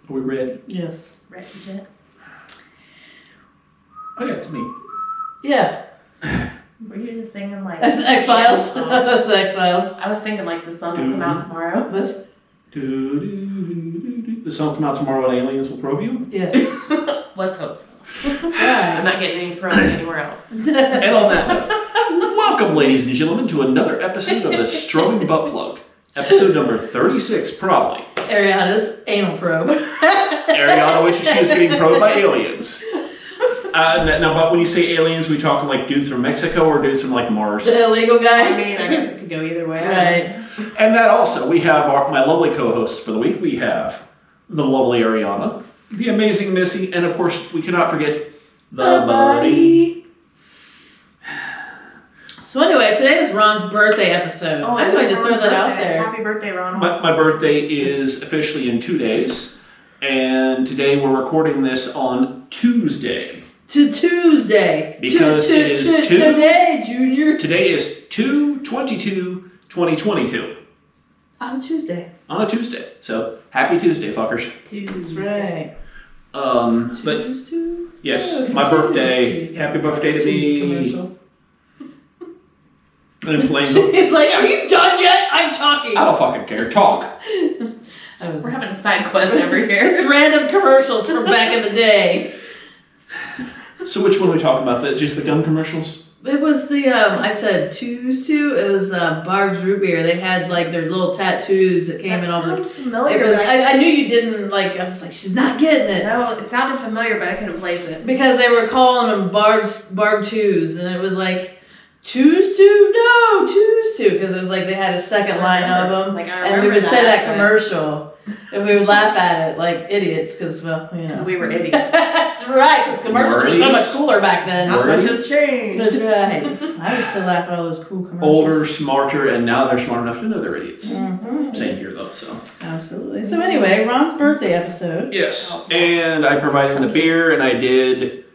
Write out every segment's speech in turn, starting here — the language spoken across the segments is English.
Are we ready? Yes. Ready, Jet? Oh yeah, it's me. Yeah. Were you just singing like X-Files. song? That's the X-Files. I was thinking like the sun will come out tomorrow. That's, The song come out tomorrow and aliens will probe you. yes. Let's hope so. That's I'm right. not getting any probes anywhere else. And on that note, welcome ladies and gentlemen to another episode of the Strobing Butt Plug. Episode number 36, probably. Ariana's anal probe. Ariana wishes she was getting probed by aliens. Now, but when you say aliens, we talking like dudes from Mexico or dudes from like Mars? The illegal guys. I mean, I guess it could go either way. Right. And that also, we have my lovely co-hosts for the week. We have the lovely Ariana, the amazing Missy, and of course, we cannot forget the buddy. So anyway, today is Ron's birthday episode. Oh, I'm going to throw that out there. Happy birthday, Ronald. My birthday is officially in 2 days, and today we're recording this on Tuesday. To Tuesday. Because it is today, Junior. Today is 2/22/2022. On a Tuesday. On a Tuesday. So, happy Tuesday, fuckers. That's right. But Tuesday. yes, my birthday. Happy birthday to me. Commercial. And playing. He's like, are you done yet? I'm talking. I don't fucking care. Talk. We're having a side quest over here. It's random commercials from back in the day. So which one are we talking about? Just the gun commercials? It was the, I said Tuesday. It was Barg's Root Beer. They had like their little tattoos that came in all the... familiar. It was, I knew you didn't, like, I was like, she's not getting it. No, it sounded familiar, but I couldn't place it. Because they were calling them Barg Twos, and it was like, Tuesday? No, Tuesday. Because it was like they had a second line of them. Like, I and we remember would say that but- commercial. And we would laugh at it like idiots because, well, you know. Because we were idiots. That's right, because commercials were so much idiots. cooler back then. Not much has changed. That's right. I used to laugh at all those cool commercials. Older, smarter, and now they're smart enough to know they're idiots. Mhm. Same here though, so. Absolutely. So anyway, Ron's birthday episode. Yes, and I provided the beer, and I did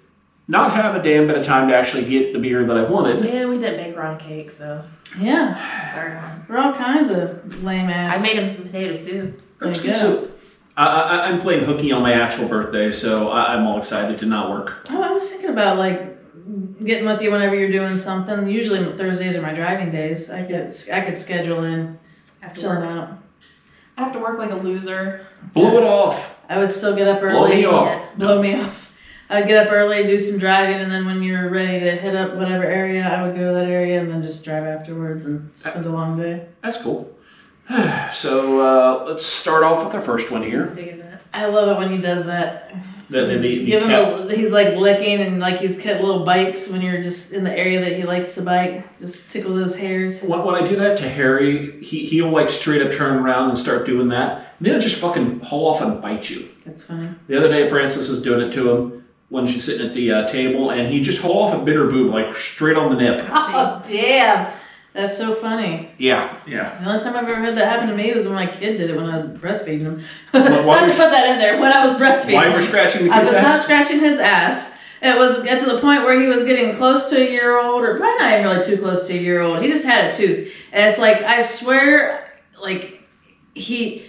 not have a damn bit of time to actually get the beer that I wanted. Yeah, we didn't make Ron a cake, so Yeah. sorry, Ron. We're all kinds of lame ass. I made him some potato soup. There That's you good go. soup. I'm playing hooky on my actual birthday, so I'm all excited to not work. Oh, I was thinking about like getting with you whenever you're doing something. Usually Thursdays are my driving days. I could schedule in chilling out. I have to work like a loser. Blow it off. I would still get up early. Blow me off. Blow me off. I'd get up early, do some driving, and then when you're ready to hit up whatever area, I would go to that area and then just drive afterwards and spend a long day. That's cool. So let's start off with our first one here. Let's dig in that. I love it when he does that. The Give cat- him he's like licking and like he's got little bites when you're just in the area that he likes to bite. Just tickle those hairs. When I do that to Harry, he'll like straight up turn around and start doing that. And then he'll just fucking haul off and bite you. That's funny. The other day, Francis was doing it to him when she's sitting at the table, and he just haul off and bit her boob like straight on the nip. Oh damn, that's so funny. Yeah. The only time I've ever had that happen to me was when my kid did it when I was breastfeeding him. Why I have was- to put that in there. When I was breastfeeding. Why were scratching the I kid's was not ass? scratching his ass. It was get to the point where he was getting close to a year old, or probably not even really too close to a year old. He just had a tooth, and it's like I swear, like he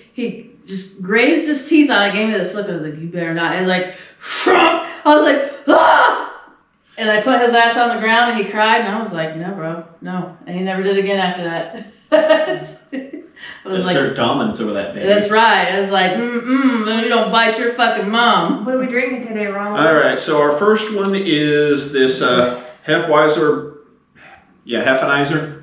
just grazed his teeth on it. Gave me this look. I was like, "You better not!" And like, I was like, "Ah!" And I put his ass on the ground, and he cried, and I was like, "No, bro, no." And he never did again after that. I was like, Assert dominance over that baby. "That's right." I was like, you don't bite your fucking mom." What are we drinking today, Ron? All right, so our first one is this Hefeweiser. Yeah, Hefeweiser.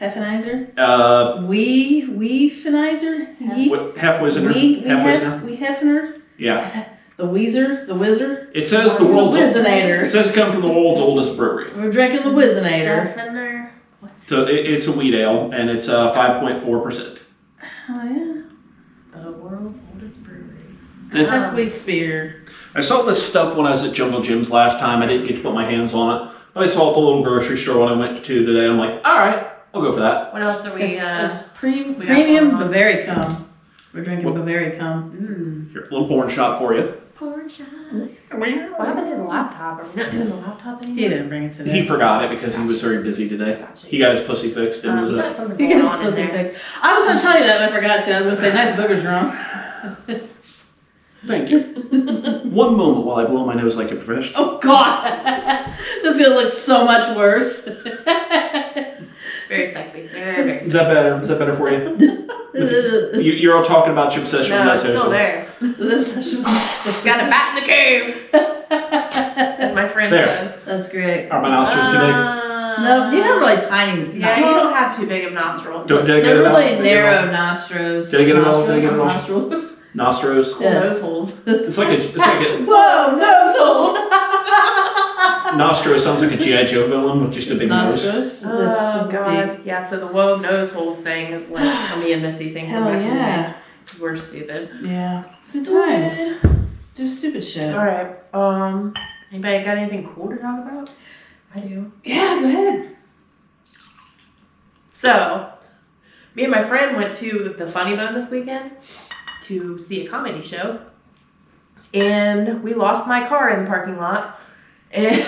Hefeweiser? Hefeweiser? Hefeweiser. Hefner? Yeah. The Whizzer? It says the world's. Whizzinator. It says it comes from the world's oldest brewery. We're drinking the Whizzinator. Stefaner. What's So it's a wheat ale, and it's 5.4%. Oh yeah. the world's oldest brewery? Hefweight Spear. I saw this stuff when I was at Jungle Jim's last time. I didn't get to put my hands on it, but I saw it at the little grocery store when I went to today. I'm like, all right, I'll go for that. What else are we? It's we got premium going on. Bavaricum. We're drinking What? Bavaricum. Here, a little porn shot for you. Porn shot. What happened to the laptop? Are we not doing the laptop anymore? He didn't bring it today. He forgot it because he was very busy today. Gotcha. He got his pussy fixed and was You got it. something You going got on his in pussy there. pic. I was going to tell you that and I forgot to. I was going to say, nice boogers, Ron. Thank you. One moment while I blow my nose like a professional. Oh God, this is gonna look so much worse. Very sexy. Very, very Is that better? Is that better for you? You're all talking about your obsession No, with it's nose still hair. there. Got a bat in the cave. As my friend There. says. That's great. Are my nostrils too big? No, you have really tiny. Yeah, you don't have too big of nostrils. Did I get They're it all? really Did I get it all? narrow nostrils. Did I get it all? Did I get it all? Nostrils. Nostrils. Cool Yes. nose holes. It's like a Whoa, nose holes. Nostro sounds like a G.I. Joe villain with just a big nose. Nostrils. Oh That's so God. big. Yeah, so the whoa nose holes thing is like a me and Missy thing from Hell back in the yeah. day. We're stupid. Yeah. Good times. Do stupid shit. Alright. Anybody got anything cool to talk about? I do. Yeah, go ahead. So, me and my friend went to the Funny Bone this weekend to see a comedy show. And we lost my car in the parking lot. And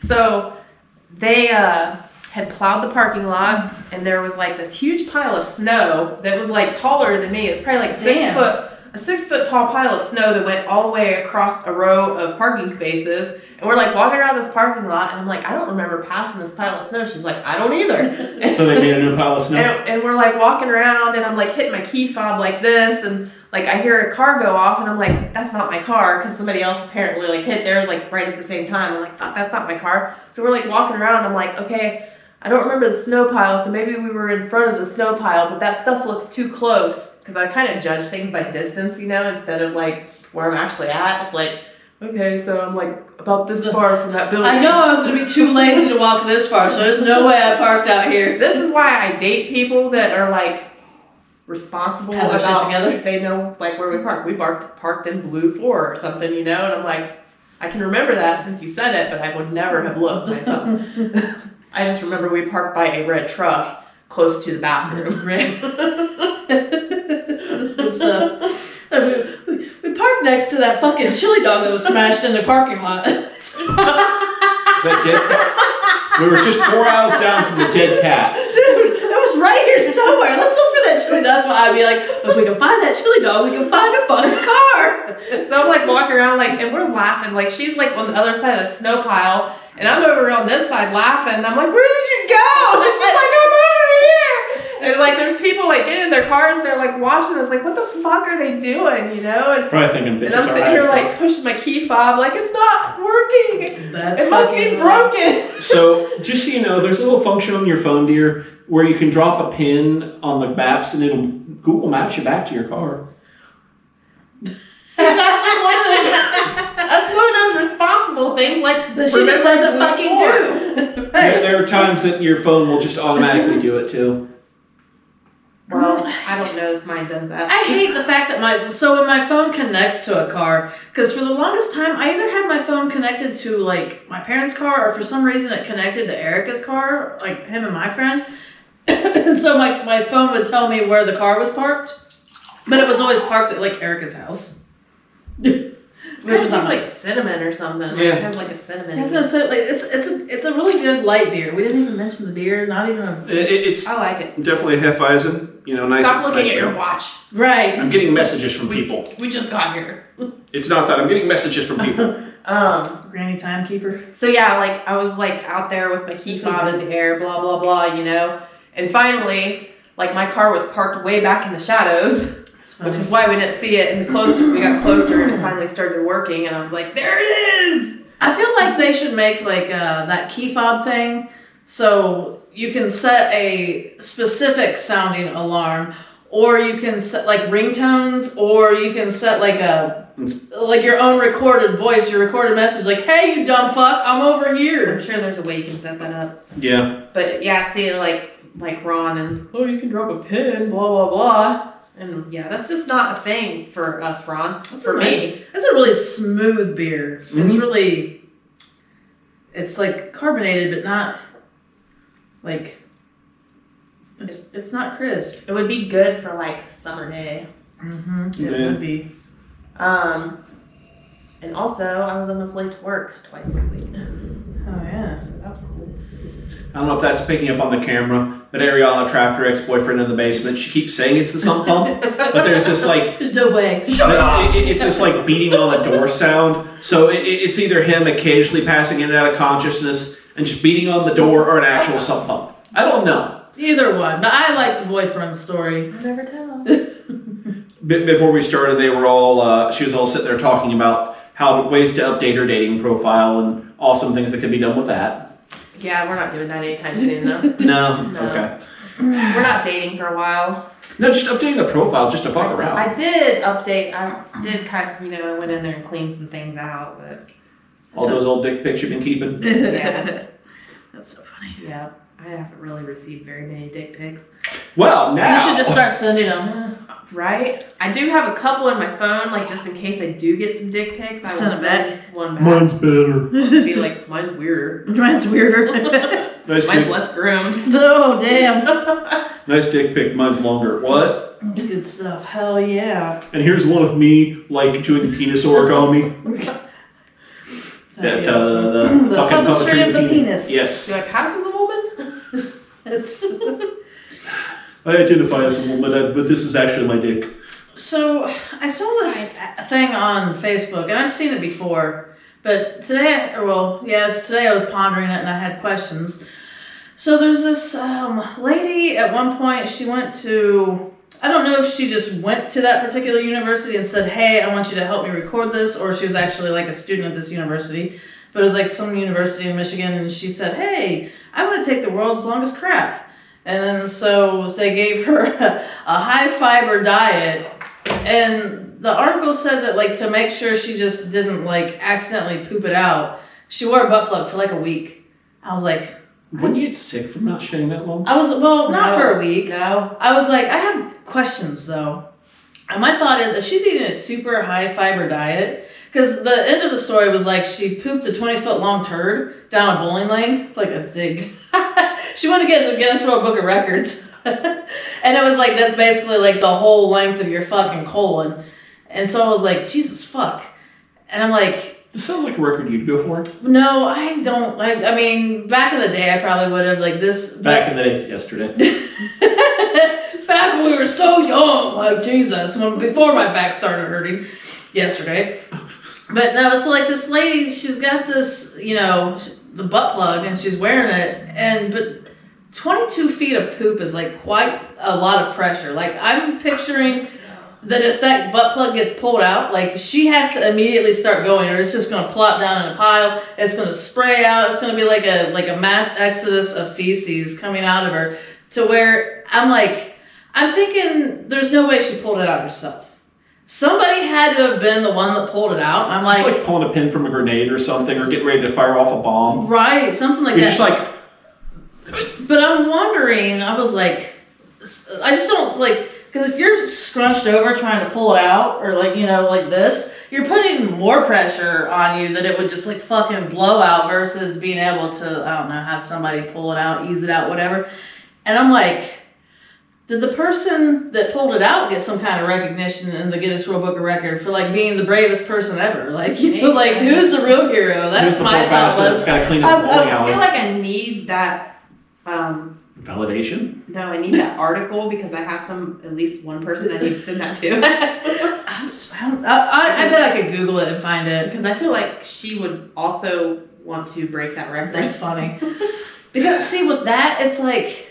so they had plowed the parking lot, and there was like this huge pile of snow that was like taller than me. It was probably like a 6 foot tall pile of snow that went all the way across a row of parking spaces. And we're like walking around this parking lot, and I'm like, I don't remember passing this pile of snow. She's like, I don't either. So they made a new pile of snow? And we're like walking around, and I'm like hitting my key fob like this, and like I hear a car go off, and I'm like, that's not my car, because somebody else apparently like hit theirs like right at the same time. I'm like, fuck, that's not my car. So we're like walking around. I'm like, okay, I don't remember the snow pile, so maybe we were in front of the snow pile, but that stuff looks too close, because I kind of judge things by distance, you know, instead of like where I'm actually at. It's like, okay, so I'm like about this far from that building. I know I was gonna be too lazy to walk this far, so there's no way I parked out here. This is why I date people that are like responsible Have their shit about together. They know like where we parked. We parked in Blue 4 or something, you know, and I'm like, I can remember that since you said it, but I would never have looked myself. I just remember we parked by a red truck close to the bathroom. That's great. That's good stuff. We parked next to that fucking chili dog that was smashed in the parking lot. That dead cat? We were just 4 hours down from the dead cat. Dude, it was right here somewhere. Let's look for that chili dog. That's why I'd be like, if we can find that chili dog, we can find a fucking car. So I'm like walking around like, and we're laughing. Like she's like on the other side of the snow pile, and I'm over on this side laughing. And I'm like, where did you go? And she's like, I'm over here. And like there's people like getting in their cars, they're like watching us, like, what the fuck are they doing? You know? And Probably thinking bitches I'm are sitting here eyes. like pushing my key fob, like it's not working. That's It must be fucking broken. So, just so you know, there's a little function on your phone, dear, where you can drop a pin on the maps and it'll Google Maps you back to your car. See, that's like one of those responsible things, like that she just doesn't fucking do. There are times that your phone will just automatically do it too. Well, I don't know if mine does that. I hate the fact that when my phone connects to a car, because for the longest time I either had my phone connected to like my parents' car, or for some reason it connected to Erica's car, like him and my friend. And so my phone would tell me where the car was parked, but it was always parked at like Erica's house. Which was like cinnamon or something. Yeah. It has like a cinnamon. I was gonna say, like, it's a really good light beer. We didn't even mention the beer. Not even a It's I like it. definitely a Hefeisen, you know, nice. Stop looking nice at your beer. watch. right. I'm getting messages from people. We just got here. It's not that. I'm getting messages from people. Granny timekeeper. So yeah, like I was like out there with my key fob in the air, blah blah blah, you know. And finally, like my car was parked way back in the shadows. Which is why we didn't see it, and the closer we got closer, and it finally started working, and I was like, "There it is!" I feel like they should make like that key fob thing, so you can set a specific sounding alarm, or you can set like ringtones, or you can set like your own recorded voice, your recorded message, like, "Hey, you dumb fuck, I'm over here." I'm sure there's a way you can set that up. Yeah. But yeah, see, like Ron and you can drop a pin, blah blah blah. And yeah, that's just not a thing for us, Ron. For me. It's a really smooth beer. Mm-hmm. It's really, it's like carbonated, but not like, it's not crisp. It would be good for like a summer day. Mm-hmm. It Yeah. would be. And also, I was almost late to work twice this week. Oh yeah. so that was cool. I don't know if that's picking up on the camera, but Ariana trapped her ex-boyfriend in the basement. She keeps saying it's the sump pump, but there's this like... There's no way. It's this like beating on a door sound. So it's either him occasionally passing in and out of consciousness and just beating on the door or an actual sump pump. I don't know. Either one. But I like the boyfriend story. I'll never tell. Before we started, they were all, she was all sitting there talking about how ways to update her dating profile and awesome things that could be done with that. Yeah, we're not doing that anytime soon, though. No? No. Okay. We're not dating for a while. No, just updating the profile just to fuck around. I did update. I did kind of, I went in there and cleaned some things out, but All those old dick pics you've been keeping. yeah, That's so funny. yeah. I haven't really received very many dick pics. Well, now. You should just start sending them. Right? I do have a couple in my phone, like just in case I do get some dick pics. I will Send it send one back. Mine's better. Be like, mine's weirder. Mine's weirder. Nice Mine's dick, less groomed. Oh, damn. nice dick pic. Mine's longer. What? That's good stuff. Hell yeah. And here's one of me, like, doing penis origami. That'd be That, awesome. the The fucking puppetry of the puppetry penis. Yes. Do I pass as a woman? It's I identify as a woman, but this is actually my dick. So I saw this thing on Facebook, and I've seen it before, but today, today I was pondering it and I had questions. So there's this lady at one point, she went to, I don't know if she just went to that particular university and said, hey, I want you to help me record this, or she was actually like a student at this university, but it was like some university in Michigan, and she said, hey, I want to take the world's longest crap. And then so they gave her a high fiber diet, and the article said that like to make sure she just didn't like accidentally poop it out, she wore a butt plug for like a week. I was like, Wouldn't you get sick from not shedding that long? not for a week. No. I was like, I have questions though. And my thought is, if she's eating a super high fiber diet, because the end of the story was like she pooped a 20-foot long turd down a bowling lane. Like, that's big. She wanted to get in the Guinness World Book of Records. And it was like, that's basically like the whole length of your fucking colon. And so I was like, Jesus fuck. And I'm like, This sounds like a record you'd go for. no, I don't. I mean, back in the day, I probably would have like this. Back in the day, yesterday. Back when we were so young, like Jesus, before my back started hurting yesterday. But no, so like this lady, she's got this, the butt plug, and she's wearing it, but 22 feet of poop is like quite a lot of pressure. Like, I'm picturing that if that butt plug gets pulled out, like she has to immediately start going, or it's just going to plop down in a pile. It's going to spray out. It's going to be like a mass exodus of feces coming out of her, to where I'm thinking there's no way she pulled it out herself. Somebody had to have been the one that pulled it out. I'm It's just like pulling a pin from a grenade or something, or getting ready to fire off a bomb. Right, something like You're that. just like, But I'm wondering, I was like, I just don't, like, because if you're scrunched over trying to pull it out, or like, like this, you're putting more pressure on you that it would just like fucking blow out, versus being able to, I don't know, have somebody pull it out, ease it out, whatever. And I'm like, did the person that pulled it out get some kind of recognition in the Guinness World Book of Records for like being the bravest person ever? Like, like, who's the real hero? That's my thought. That's got to clean up the bowling I feel alley. like I need that. Validation? No, I need that article because I have at least one person I need to send that to. I bet I could Google it and find it. Because I feel like she would also want to break that record. That's funny. Because see, with that, it's like,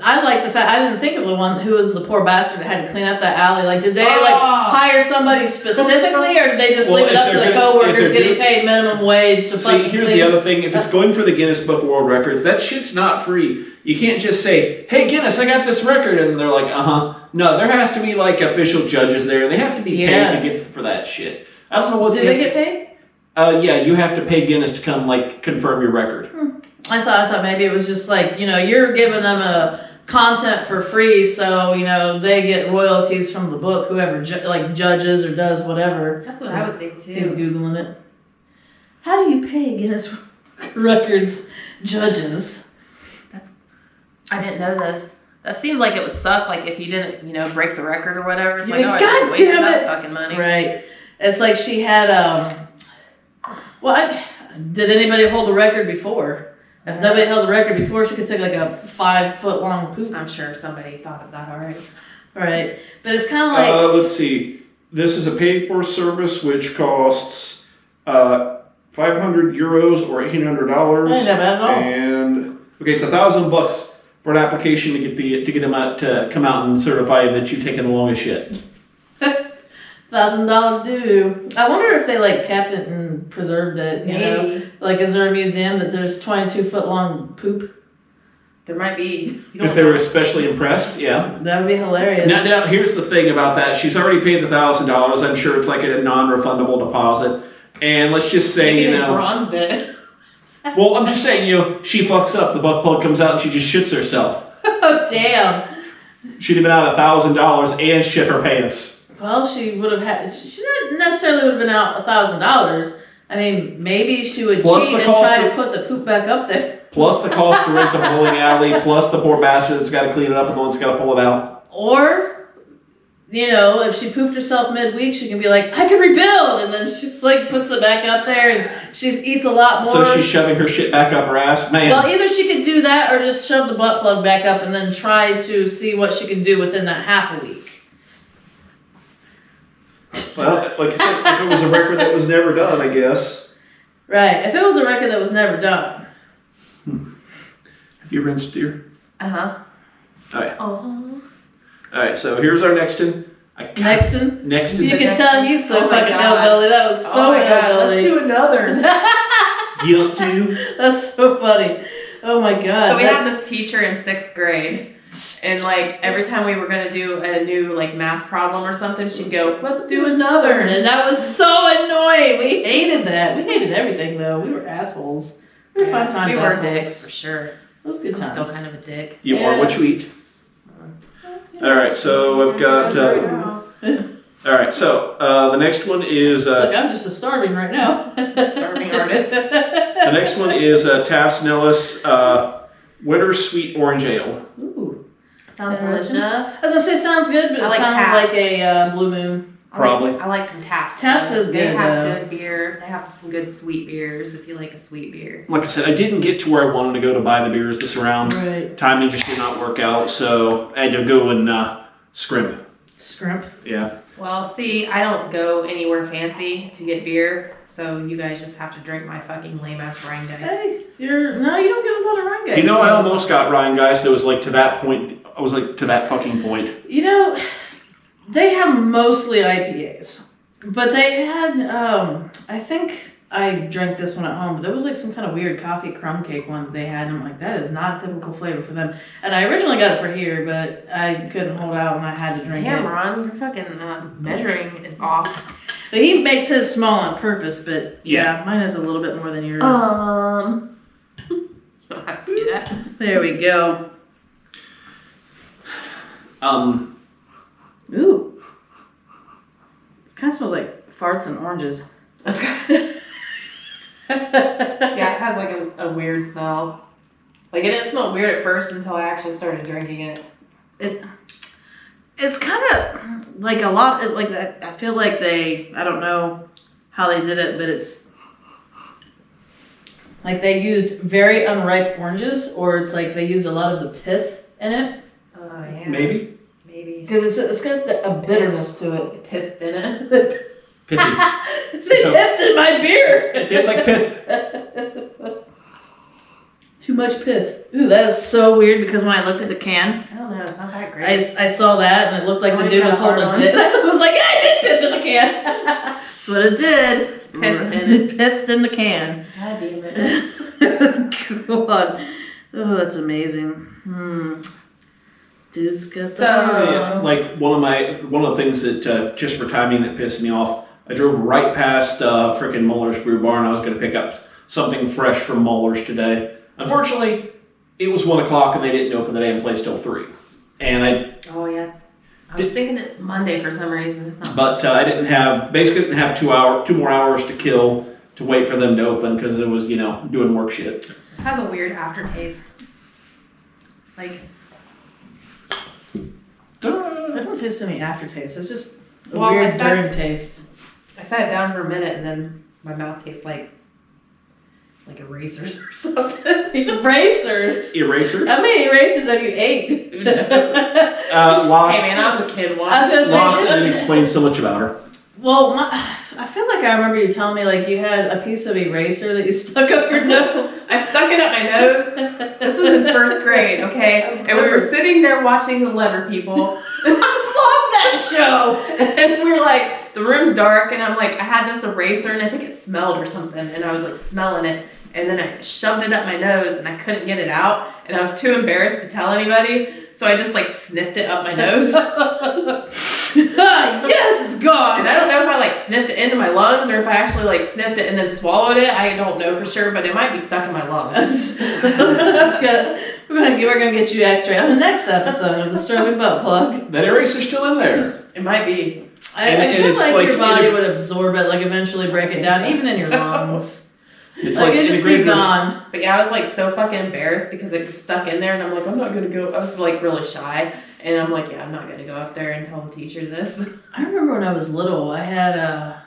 I like the fact, I didn't think of the one who was the poor bastard that had to clean up that alley. Like, did they hire somebody specifically, or did they just leave it up to the co-workers getting paid minimum wage to fucking See, here's clean? the other thing. If it's going for the Guinness Book of World Records, that shit's not free. You can't just say, hey, Guinness, I got this record, and they're like, uh-huh. No, there has to be, like, official judges there. They have to be paid to get for that shit. I don't know what... Do they get paid? Yeah, you have to pay Guinness to come, like, confirm your record. I thought maybe it was just like, you're giving them a content for free, so, they get royalties from the book, whoever judges or does whatever. That's what I would think too. He's Googling it. How do you pay Guinness Records judges? I didn't know this. That seems like it would suck, like if you didn't, break the record or whatever. It's like, God I just wasted damn that it. fucking money. Right. It's like she had, did anybody hold the record before? If nobody held the record before, she could take like a 5-foot long poop. I'm sure somebody thought of that already. Right. But it's kind of like... let's see. This is a paid-for service which costs 500 euros or $800. Not bad at all. And okay, it's $1,000 for an application to get them out to come out and certify that you've taken the longest shit. $1,000 due. I wonder if they like kept it and preserved it. You know, like is there a museum that there's 22-foot long poop? There might be. If they were especially impressed, yeah. That would be hilarious. Now, here's the thing about that. She's already paid the $1,000. I'm sure it's like a non-refundable deposit. And let's just say, Maybe you know. bronzed it. Well, I'm just saying, you know, she fucks up. The butt plug comes out and she just shits herself. Oh damn. She'd have been out $1,000 and shit her pants. Well, she would have had. She not necessarily would have been out $1,000. I mean, maybe she would Plus cheat the and cost try of- to put the poop back up there. Plus the cost to rent the bowling alley. Plus the poor bastard that's got to clean it up and the one that's got to pull it out. Or, you know, if she pooped herself midweek, she can be like, I can rebuild, and then she's like puts it back up there, and she eats a lot more. So she's shoving her shit back up her ass, man. Well, either she could do that or just shove the butt plug back up and then try to see what she can do within that half a week. Well, like I said, if it was a record that was never done, I guess. Right. If it was a record that was never done. Have you rinsed your? Uh-huh. All right. Oh. All right. So here's our next one. Next You one. can tell he's so Oh my fucking God. hillbilly. That was so Oh my God, hillbilly. let's do another. Guilt to. That's so funny. Oh my God. So we had this teacher in 6th grade, and like every time we were gonna do a new like math problem or something, she'd go, "Let's do another." And that was so annoying. We hated that. We hated everything though. We were assholes. We were fun times. We were assholes. dicks for sure. It was good I'm times. still kind of a dick. You are what you eat. All right. So I've got. All right. So the next one is. It's like I'm just starving right now. Starving artist. The next one is Taft Snellis Winter Sweet Orange Ale. Ooh. Sounds Interesting. delicious. I was gonna say sounds good, but I it like sounds Taft. like a Blue Moon. Probably. I like some Taps. Taps is They good, have though. good beer. They have some good sweet beers if you like a sweet beer. Like I said, I didn't get to where I wanted to go to buy the beers this round. Right. Timing just did not work out, so I had to go and scrimp. Scrimp. Yeah. Well, see, I don't go anywhere fancy to get beer, so you guys just have to drink my fucking lame ass Rhine guys. Hey, you don't get a lot of Rhine guys. You know, I almost got Ryan Geist. It was like to that point. I was like to that fucking point. You know, they have mostly IPAs, but they had. I think I drank this one at home, but there was like some kind of weird coffee crumb cake one that they had, and I'm like, that is not a typical flavor for them. And I originally got it for here, but I couldn't hold out and I had to drink Damn, it. Ron, your fucking measuring is off. But he makes his small on purpose, but yeah, mine is a little bit more than yours. You don't have to do that. There we go. Ooh. It kind of smells like farts and oranges. Yeah, it has like a weird smell. Like it didn't smell weird at first until I actually started drinking it. It's kind of like a lot, like I feel like I don't know how they did it, but it's like they used very unripe oranges, or it's like they used a lot of the pith in it. Oh, yeah. Maybe. Maybe. Because it's got a bitterness to it. Pithed in it. Pithy. They pithed in my beer! It did like pith. Too much pith. Ooh, that is so weird because when I looked at the can, I don't know, it's not that great. I saw that and it looked like the Oh, dude you was got a hard holding a one? dick. That's what I was like, yeah, I did pith in the can. That's what it did. Pithed in it. It pithed in the can. God damn it. God. Oh, that's amazing. Dude's got So- Yeah, like one of the things that just for timing that pissed me off. I drove right past frickin' Muller's Brew Bar and I was going to pick up something fresh from Muller's today. Unfortunately, it was 1 o'clock and they didn't open the damn place till 3. And Oh, yes. I was thinking it's Monday for some reason. It's not. But I didn't have 2 more hours to kill to wait for them to open because it was, doing work shit. This has a weird aftertaste. Like, I don't taste any aftertaste. It's just a Well, weird I said- burn taste. I sat down for a minute and then my mouth tastes like like erasers or something. Erasers? Erasers? How many erasers have you ate? Who knows? Lots. Hey man, I was a kid once. I was gonna say, Lots, and it explains so much about her. well, I feel like I remember you telling me like you had a piece of eraser that you stuck up your nose. I stuck it up my nose. This was in first grade, okay? And we were sitting there watching the Letter People. I love that show. And we were like, the room's dark, and I'm like, I had this eraser, and I think it smelled or something, and I was like smelling it, and then I shoved it up my nose, and I couldn't get it out, and I was too embarrassed to tell anybody, so I just like sniffed it up my nose. Yes, it's gone. And I don't know if I like sniffed it into my lungs, or if I actually like sniffed it and then swallowed it. I don't know for sure, but it might be stuck in my lungs. We're gonna get you X-ray on the next episode of the Strobing Butt Plug. That eraser's still in there. It might be. I feel like your body would absorb it, like eventually break it down, even in your lungs. It's like it just be integrators. gone. But yeah, I was like so fucking embarrassed because it was stuck in there, and I'm like, I'm not gonna go. I was like really shy, and I'm like, yeah, I'm not gonna go up there and tell the teacher this. I remember when I was little, I had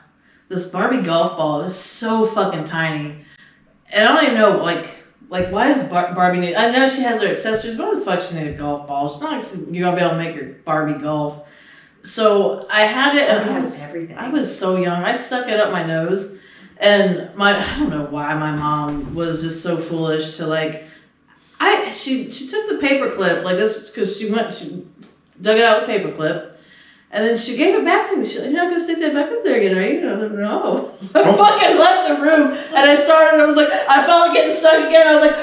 this Barbie golf ball. It was so fucking tiny, and I don't even know like why does Barbie need? I know she has her accessories, but why the fuck she need a golf ball? It's not like you're gonna be able to make your Barbie golf. So I had it, and I was so young. I stuck it up my nose. And I don't know why my mom was just so foolish to like, she took the paper clip like this because she dug it out with a paper clip, and then she gave it back to me. She's like, "You're not gonna stick that back up there again, are you?" No. I fucking left the room, and I was like, I felt it getting stuck again. I was like,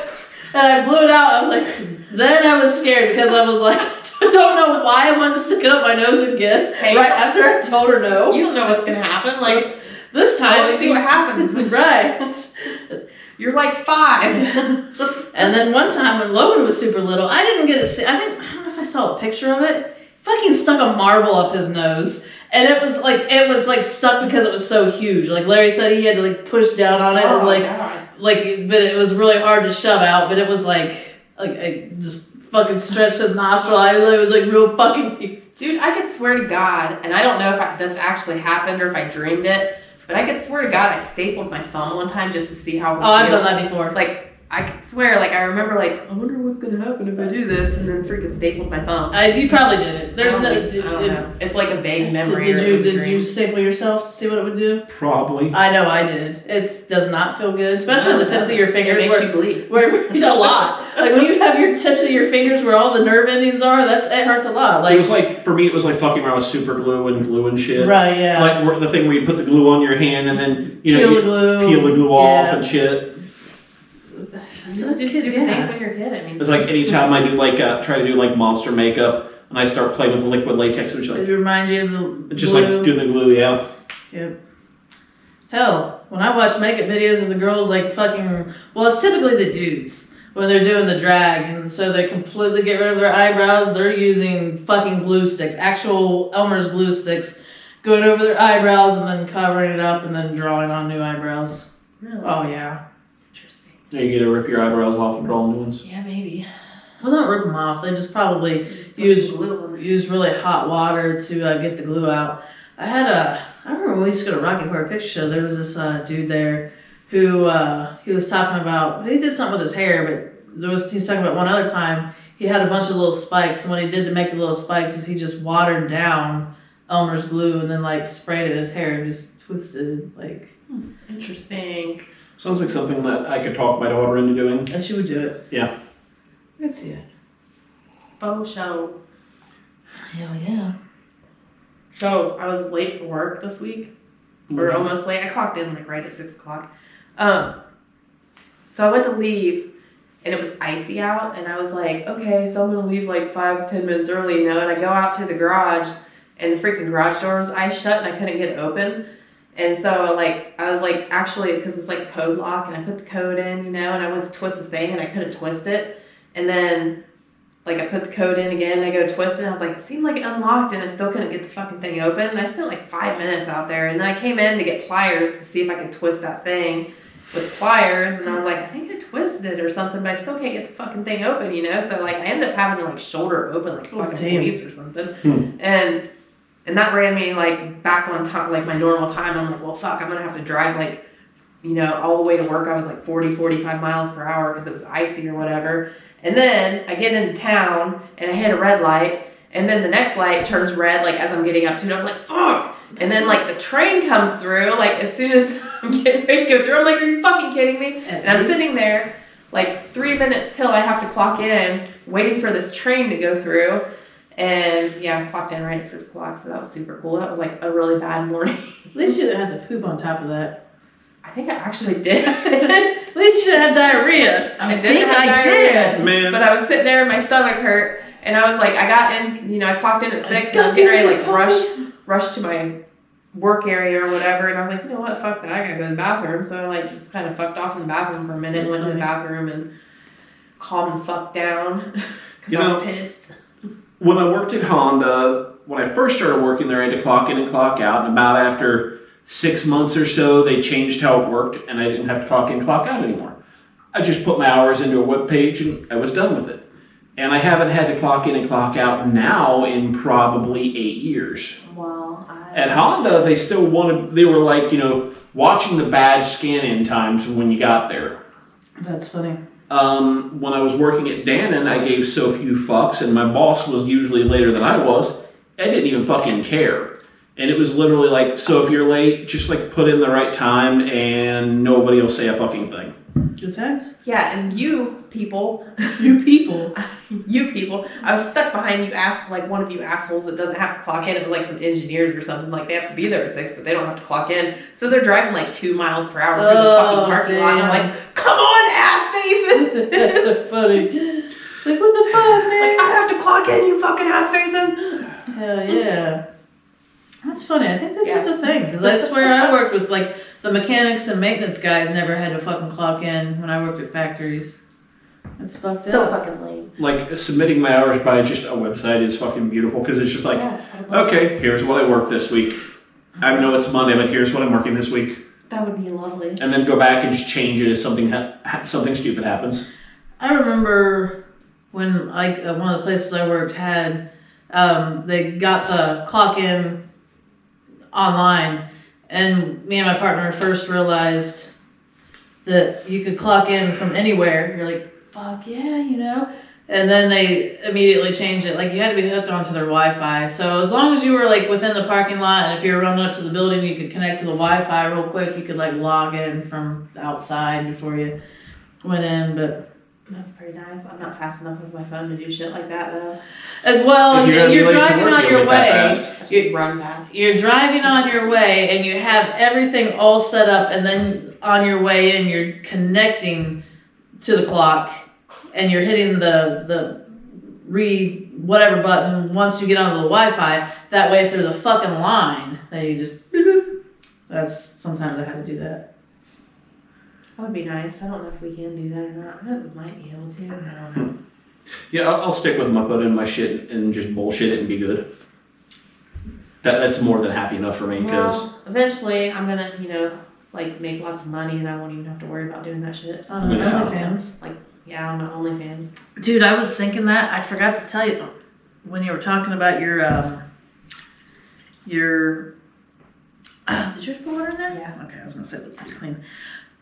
and I blew it out. I was like, then I was scared because I was like, I don't know why I wanted to stick it up my nose again. Hey, right after I told her no. You don't know what's gonna happen, like. This time, let's see what happens. Right. You're like 5. And then one time when Logan was super little, I didn't get to see. I don't know if I saw a picture of it. Fucking stuck a marble up his nose, and it was like stuck because it was so huge. Like Larry said, he had to like push down on it, and but it was really hard to shove out. But it was like I just fucking stretched his nostril. It was like real fucking huge. Dude, I could swear to God, and I don't know if this actually happened or if I dreamed it. But I could swear to God, I stapled my phone one time just to see how it would feel. I've done that before. Like, I could swear, like, I remember, like, I wonder what's going to happen if I do this, and then freaking stapled my phone. You probably did it. I don't know. It's like a vague memory. Did you staple yourself to see what it would do? Probably. I know I did. It does not feel good, especially the tips of your fingers. It makes you bleed. Where a lot. Like when you have your tips of your fingers where all the nerve endings are, it hurts a lot. Like it was like for me, it was like fucking around with super glue and shit. Right. Yeah. Like the thing where you put the glue on your hand and then peel the glue off and shit. You just do stupid things when you're a kid. I mean, it's like anytime I do try to do like monster makeup and I start playing with liquid latex, and it reminds you of the just glue. like doing the glue, yeah. Yep. Hell, when I watch makeup videos of the girls like fucking, well, it's typically the dudes when they're doing the drag, and so they completely get rid of their eyebrows. They're using fucking glue sticks, actual Elmer's glue sticks, going over their eyebrows and then covering it up and then drawing on new eyebrows. Really? Oh yeah. Interesting. Yeah, you get to rip your eyebrows off and draw new ones. Yeah, maybe. Well, don't rip them off. They just probably use really hot water to get the glue out. I remember when we used to go to Rocky Horror Picture Show, there was this dude there who he was talking about, he did something with his hair, but he was talking about one other time, he had a bunch of little spikes, and what he did to make the little spikes is he just watered down Elmer's glue and then like sprayed it in his hair and just twisted like. Interesting. Sounds like something that I could talk my daughter into doing. And she would do it. Yeah. I could see it. Faux show. Hell yeah. So I was late for work this week. Or almost late. I clocked in like right at 6 o'clock. So I went to leave and it was icy out, and I was like, okay, so I'm gonna leave like 5-10 minutes early, and I go out to the garage and the freaking garage door was ice shut and I couldn't get it open. And so like I was like, actually, because it's like a code lock, and I put the code in, and I went to twist the thing and I couldn't twist it. And then like I put the code in again, and I go twist it, and I was like, it seemed like it unlocked, and I still couldn't get the fucking thing open. And I spent like 5 minutes out there, and then I came in to get pliers to see if I could twist that thing with pliers, and I was like, I think I twisted it or something, but I still can't get the fucking thing open, So like I ended up having to like shoulder it open like fucking police or something. And that ran me like back on top, like my normal time. I'm like, well, fuck, I'm gonna have to drive like all the way to work, I was like 40, 45 miles per hour because it was icy or whatever. And then I get into town and I hit a red light, and then the next light turns red, like as I'm getting up to it, I'm like, fuck. And then like the train comes through, like as soon as I'm getting ready to go through, I'm like, are you fucking kidding me? And I'm sitting there like 3 minutes till I have to clock in, waiting for this train to go through. And yeah, I clocked in right at 6 o'clock, so that was super cool. That was like a really bad morning. At least you didn't have to poop on top of that. I think I actually did. At least you didn't have diarrhea. I didn't have diarrhea. Man. But I was sitting there and my stomach hurt. And I was like, I got in, I clocked in at 6 and I was getting ready to like rush to my work area or whatever. And I was like, you know what, fuck that, I gotta go to the bathroom. So I like just kind of fucked off in the bathroom for a minute, went to the bathroom and calmed the fuck down. Because I'm pissed. When I worked at Honda, when I first started working there, I had to clock in and clock out. And about after 6 months or so, they changed how it worked, and I didn't have to clock in and clock out anymore. I just put my hours into a web page, and I was done with it. And I haven't had to clock in and clock out now in probably 8 years. Well, At Honda, they were like, watching the badge scan-in times when you got there. That's funny. When I was working at Dannon, I gave so few fucks, and my boss was usually later than I was. I didn't even fucking care. And it was literally like, so if you're late, just like put in the right time and nobody will say a fucking thing. Good times. yeah, and you people, I was stuck behind you, like one of you assholes that doesn't have to clock in. It was like some engineers or something, like they have to be there at 6, but they don't have to clock in. So they're driving like 2 miles per hour through the fucking parking lot. And I'm like, come on, ass faces! That's funny. Like, what the fuck, man? Like, I have to clock in, you fucking ass faces! Hell yeah. That's funny. I think that's just a thing. Because I swear I worked with, like, the mechanics and maintenance guys never had to fucking clock in when I worked at factories. That's fucked up. So fucking lame. Like, submitting my hours by just a website is fucking beautiful, because it's just like, okay, here's what I worked this week. I know it's Monday, but here's what I'm working this week. That would be lovely. And then go back and just change it if something stupid happens. I remember when, like, one of the places I worked had, they got the clock in online, and me and my partner first realized that you could clock in from anywhere. You're like, fuck yeah, And then they immediately changed it. Like, you had to be hooked onto their Wi-Fi. So as long as you were like within the parking lot, and if you were running up to the building, you could connect to the Wi-Fi real quick. You could like log in from outside before you went in. But that's pretty nice. I'm not fast enough with my phone to do shit like that though. Well, you're driving on your way. You run fast. You're driving on your way, and you have everything all set up, and then on your way in, you're connecting to the clock, and you're hitting the read whatever button once you get onto the Wi-Fi. That way, if there's a fucking line, then you just boop. That's sometimes I have to do that. That would be nice. I don't know if we can do that or not. We might be able to. I don't know. Yeah, I'll stick with my put in my shit and just bullshit it and be good. That's more than happy enough for me, because eventually I'm gonna, like make lots of money and I won't even have to worry about doing that shit. On OnlyFans. Like, yeah, on my OnlyFans. Dude, I was thinking that. I forgot to tell you when you were talking about your did you put water in there? Yeah. Okay, I was gonna say it was pretty clean.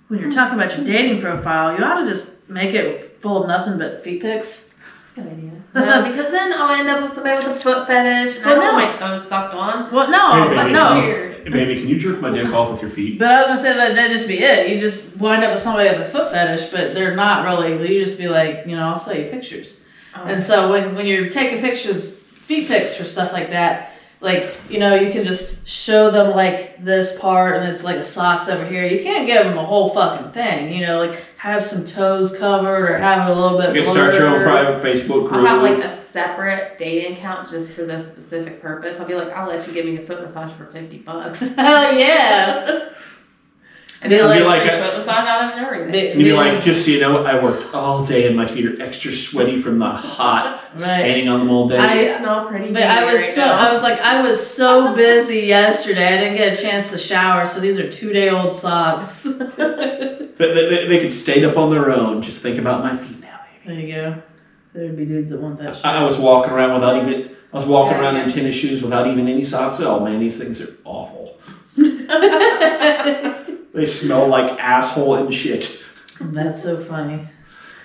When you're talking about your dating profile, you ought to just make it full of nothing but feet pics. That's a good idea. No, because then I'll end up with somebody with a foot fetish and I don't want my toes sucked on. Well, no, but no. Weird. Hey, baby, can you jerk my dick off with your feet? But I was gonna say that'd just be it. You just wind up with somebody with a foot fetish, but they're not really. You just be like, I'll sell you pictures. Oh. And so when you're taking pictures, feet pics for stuff like that, like, you can just show them like this part and it's like a socks over here. You can't give them the whole fucking thing, like have some toes covered or have it a little bit You can start your own private Facebook group. I'll have like a separate dating account just for this specific purpose. I'll be like, I'll let you give me a foot massage for $50. Hell yeah. And then like a foot massage out of everything. You'd be like, just so you know, I worked all day and my feet are extra sweaty from the hot standing on them all day. I smell pretty. But I was so busy yesterday. I didn't get a chance to shower, so these are 2-day-old socks. they could stand up on their own. Just think about my feet now, baby. There you go. There'd be dudes that want that shit. I was walking around without even. I was walking around in tennis shoes without even any socks. Oh man, these things are awful. They smell like asshole and shit. That's so funny.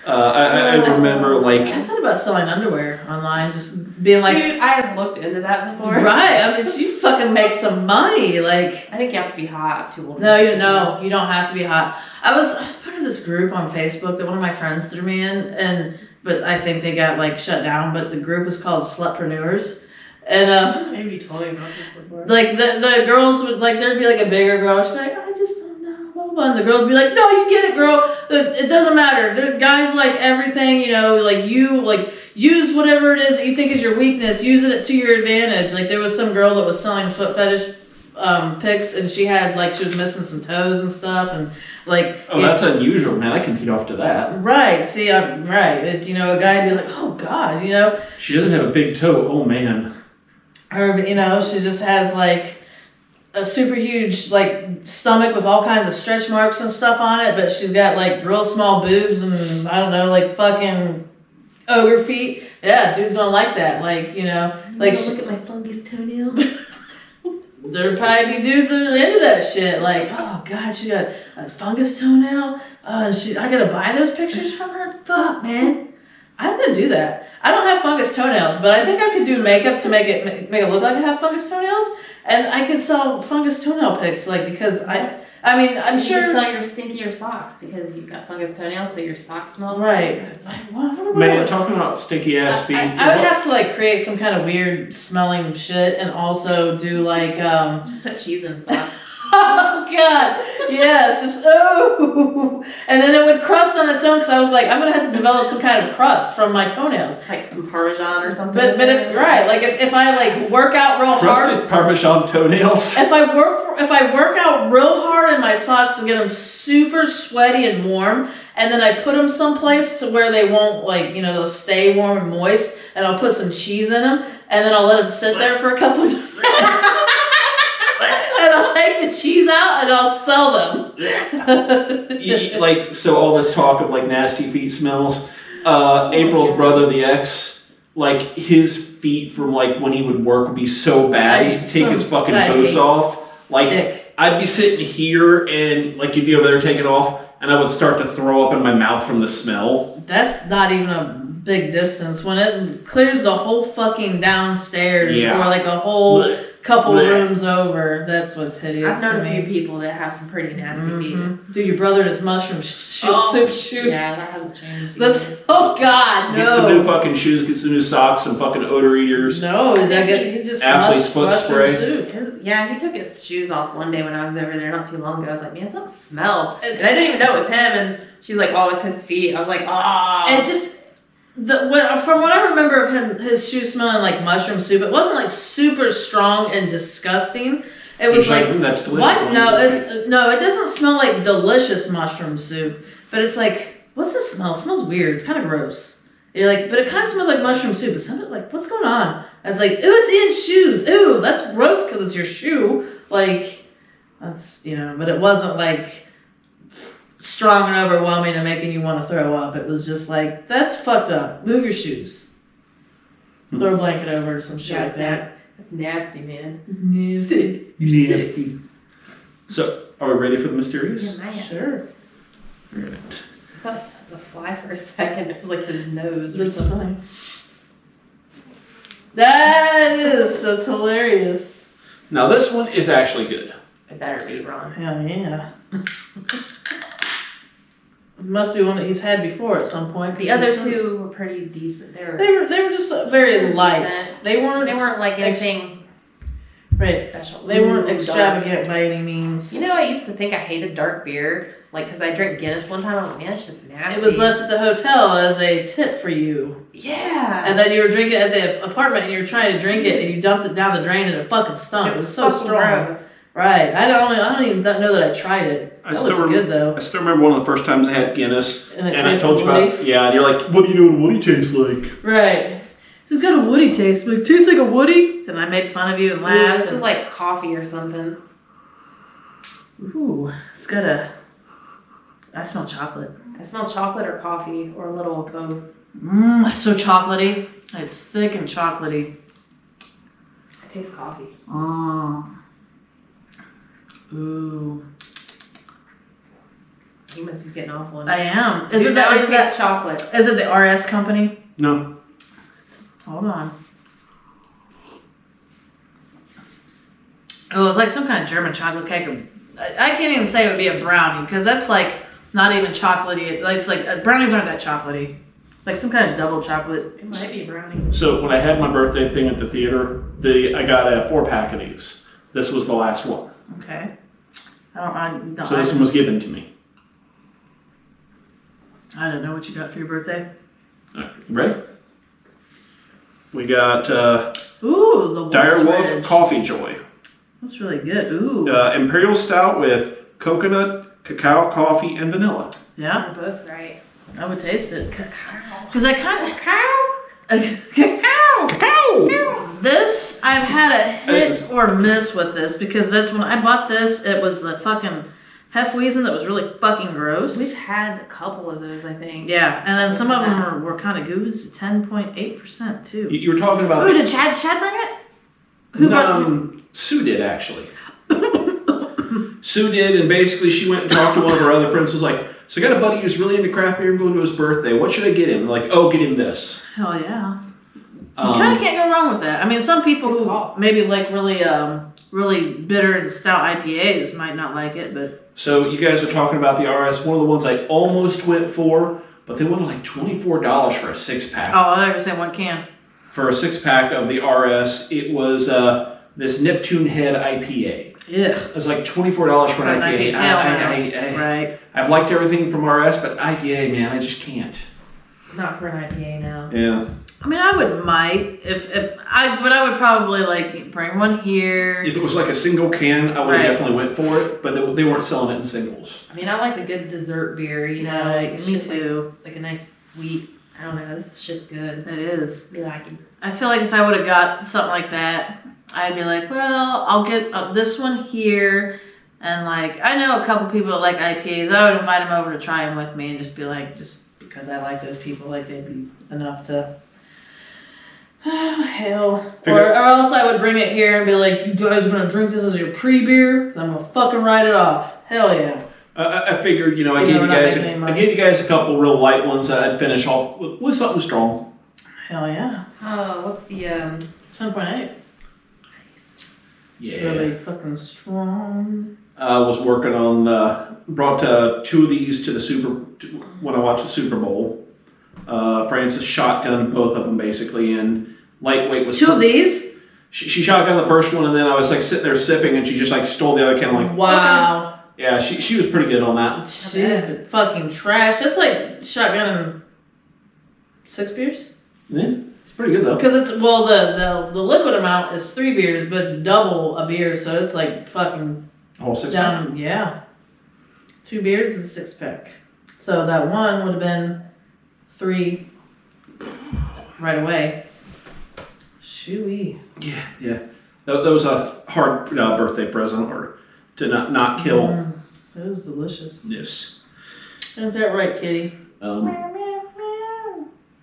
I remember like I thought about selling underwear online, just being like, dude, I have looked into that before. right? I mean, you fucking make some money. Like, I think you have to be hot to order. no, you don't have to be hot. I was part of this group on Facebook that one of my friends threw me in, but I think they got like shut down. But the group was called Slutpreneurs, and Maybe you told me about this before. like the girls would like there'd be like a bigger girl. She'd be like, I just don't know, blah, blah, blah. And the girls would be like, no, you get it, girl. It doesn't matter. The guys like everything, you know, like you like use whatever it is that you think is your weakness, use it to your advantage. Like there was some girl that was selling foot fetish pics, and she was missing some toes and stuff, and like that's unusual, man. I can get off to that. Right. See, right. It's a guy would be like, oh God, She doesn't have a big toe. Oh man. Or she just has like a super huge like stomach with all kinds of stretch marks and stuff on it, but she's got like real small boobs and I don't know, like fucking ogre feet. Yeah, dude's gonna like that. Like like look at my fungus toenail. There'd probably be dudes that are into that shit. Like, oh God, she got a fungus toenail. I gotta buy those pictures from her. Fuck, man. I'm gonna do that. I don't have fungus toenails, but I think I could do makeup to make it look like I have fungus toenails, and I could sell fungus toenail pics. Like because I mean I'm you sure. can sell your stinkier socks because you've got fungus toenails, so your socks smell Right. Man, talking about stinky ass feet. I would have to like create some kind of weird smelling shit, and also do like just put cheese in socks. Oh God! Yes, just and then it would crust on its own because I was like, I'm gonna have to develop some kind of crust from my toenails, like some Parmesan or something. But if I like work out real crusted hard, Parmesan toenails. If I work out real hard in my socks to get them super sweaty and warm, and then I put them someplace to where they won't they'll stay warm and moist, and I'll put some cheese in them, and then I'll let them sit there for a couple of days. And I'll take the cheese out and I'll sell them. Like, so all this talk of like nasty feet smells. April's brother, the ex, like his feet from like when he would work would be so bad he'd take his fucking boots off. Like Dick. I'd be sitting here and like you'd be over there taking off, and I would start to throw up in my mouth from the smell. That's not even a big distance. When it clears the whole fucking downstairs or like a whole couple rooms over, that's what's hideous. I've known a few people that have some pretty nasty feet. Dude, your brother and his mushroom soup shoes. Yeah, that hasn't changed. Oh God, no. Get some new fucking shoes, get some new socks, some fucking odor eaters. No, he just athlete's foot spray. Soup. He took his shoes off one day when I was over there not too long ago. I was like, man, something smells. And I didn't even know it was him. And she's like, oh, it's his feet. I was like, ah. And just from what I remember of him, his shoes smelling like mushroom soup. It wasn't like super strong and disgusting. It was like that's delicious. What? No, it doesn't smell like delicious mushroom soup. But it's like, what's this smell? It smells weird. It's kind of gross. You're like, but it kind of smells like mushroom soup. It's something like, what's going on? And it's like, ooh, it's in shoes. Ooh, that's gross because it's your shoe. Like, that's but it wasn't like strong and overwhelming and making you want to throw up. It was just like, that's fucked up. Move your shoes. Throw a blanket over some shit like that. That's nasty, man. Nasty. You're nasty. So, are we ready for the mysterious? Yeah, nice. Sure. Right. I thought the fly for a second. It was like his nose or That's something. funny. That's hilarious. Now this one is actually good. I better be wrong. Hell yeah. It must be one that he's had before at some point. The other two were pretty decent. They were just very light. Decent. They weren't like anything special. They weren't extravagant by any means. I used to think I hated dark beer, like because I drank Guinness one time. I'm like, man, this shit's nasty. It was left at the hotel as a tip for you. Yeah. And then you were drinking at the apartment and you were trying to drink it and you dumped it down the drain and it fucking stunk. It was so strong. Gross. Right. I don't even know that I tried it. That looks good though. I still remember one of the first times I had Guinness, and I told you about and you're like, what do you know what woody tastes like? Right. So it's got a woody taste. It tastes like a woody. And I made fun of you and laughed. This is like coffee or something. Ooh, it's got a. I smell chocolate. I smell chocolate or coffee or a little of both. So chocolatey. It's thick and chocolatey. I taste coffee. Ooh. Missy's getting awful. I am. Is it that chocolate? Is it the RS company? No. Hold on. Oh, it's like some kind of German chocolate cake. I can't even say it would be a brownie because that's like not even chocolatey. Like it's like brownies aren't that chocolatey. Like some kind of double chocolate. It might be a brownie. So when I had my birthday thing at the theater, I got a 4-pack of these. This was the last one. Okay. I don't. So this one was given to me. I don't know what you got for your birthday. All right, you ready? We got Ooh, the Direwolf Coffee Joy. That's really good. Ooh. Imperial Stout with coconut, cacao, coffee, and vanilla. Yeah, They're both right. I would taste it. Cacao. Because I kind of cacao. This I've had a hit or miss with this because that's when I bought this. It was the fucking Hefeweizen that was really fucking gross. We've had a couple of those, I think. Yeah, and then some of them were kind of good. It's 10.8% too. You were talking about. Ooh, did Chad bring it? Who brought Sue did actually. Sue did, and basically she went and talked to one of her other friends. Was like, so I got a buddy who's really into craft beer. I'm going to his birthday. What should I get him? They're like, oh, get him this. Hell yeah. You kind of can't go wrong with that. I mean, some people who maybe like really bitter and stout IPAs might not like it, but. So you guys are talking about the RS. One of the ones I almost went for, but they wanted like $24 for a 6-pack. Oh, I was saying one can. For a 6-pack of the RS, it was this Neptune Head IPA. Yeah. It was like $24 for an IPA. Right. I've liked everything from RS, but IPA, man, I just can't. Not for an IPA now. Yeah. I mean, I might but I would probably like bring one here. If it was like a single can, I would have definitely went for it, but they weren't selling it in singles. I mean, I like a good dessert beer, you know, like me too. Like a nice sweet. I don't know. This shit's good. It is. Be like it. I feel like if I would have got something like that, I'd be like, well, I'll get this one here. And like, I know a couple people that like IPAs. I would invite them over to try them with me and just be like, just because I like those people, like they'd be enough to. Oh, hell. Or else I would bring it here and be like, you guys are going to drink this as your pre-beer? I'm going to fucking write it off. Hell yeah. I figured, I gave you guys a couple real light ones that I'd finish off with something strong. Hell yeah. Oh, what's the 10.8. Nice. Yeah. It's really fucking strong. I was working on brought 2 of these to when I watched the Super Bowl. Francis shotgunned both of them basically, and lightweight was 2 of these. She shotgunned the first one, and then I was like sitting there sipping, and she just like stole the other can. I'm like, wow. Okay. Yeah, she was pretty good on that. Shit, fucking trash. That's like shotgunning 6 beers. Yeah, it's pretty good though. Because it's the liquid amount is 3 beers, but it's double a beer, so it's like fucking whole 6-pack. down. Yeah, 2 beers is a 6-pack. So that one would have been 3 right away. Shooey. Yeah. That was a hard birthday present, or to not kill. That is delicious. Yes. Isn't that right, kitty?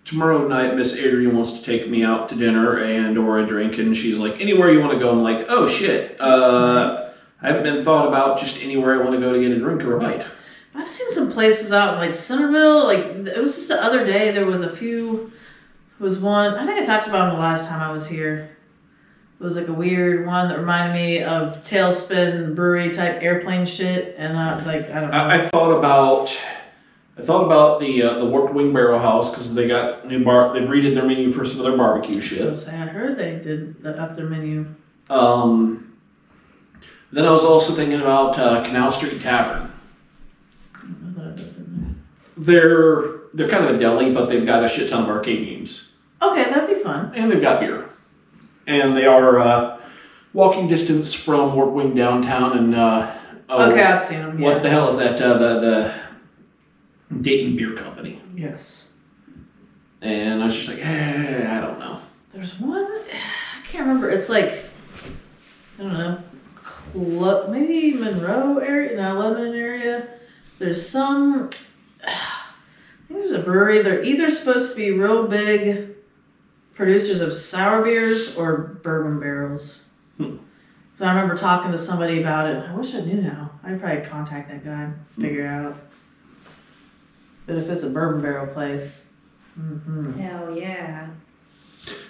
Tomorrow night, Miss Adrian wants to take me out to dinner or a drink, and she's like, anywhere you want to go. I'm like, oh shit. Nice. I haven't been thought about just anywhere I want to go to get a drink or a bite. I've seen some places out in like Centerville. Like it was just the other day. There was a few. It was one. I think I talked about it the last time I was here. It was like a weird one that reminded me of Tailspin Brewery type airplane shit, and I don't know. I thought about the Warped Wing Barrel House because they got new bar. They've redid their menu for some of their barbecue shit. So sad. I heard they did up their menu. Then I was also thinking about Canal Street Tavern. They're kind of a deli, but they've got a shit ton of arcade games. Okay, that'd be fun. And they've got beer. And they are walking distance from Warped Wing downtown. And okay, I've seen them. What the hell is that? The Dayton Beer Company. Yes. And I was just like, I don't know. There's one. I can't remember. It's like I don't know, maybe Monroe area, no, Lebanon area. There's some. I think there's a brewery. They're either supposed to be real big producers of sour beers or bourbon barrels. So I remember talking to somebody about it. I wish I knew now. I'd probably contact that guy and figure it out. But if it's a bourbon barrel place, Hell yeah.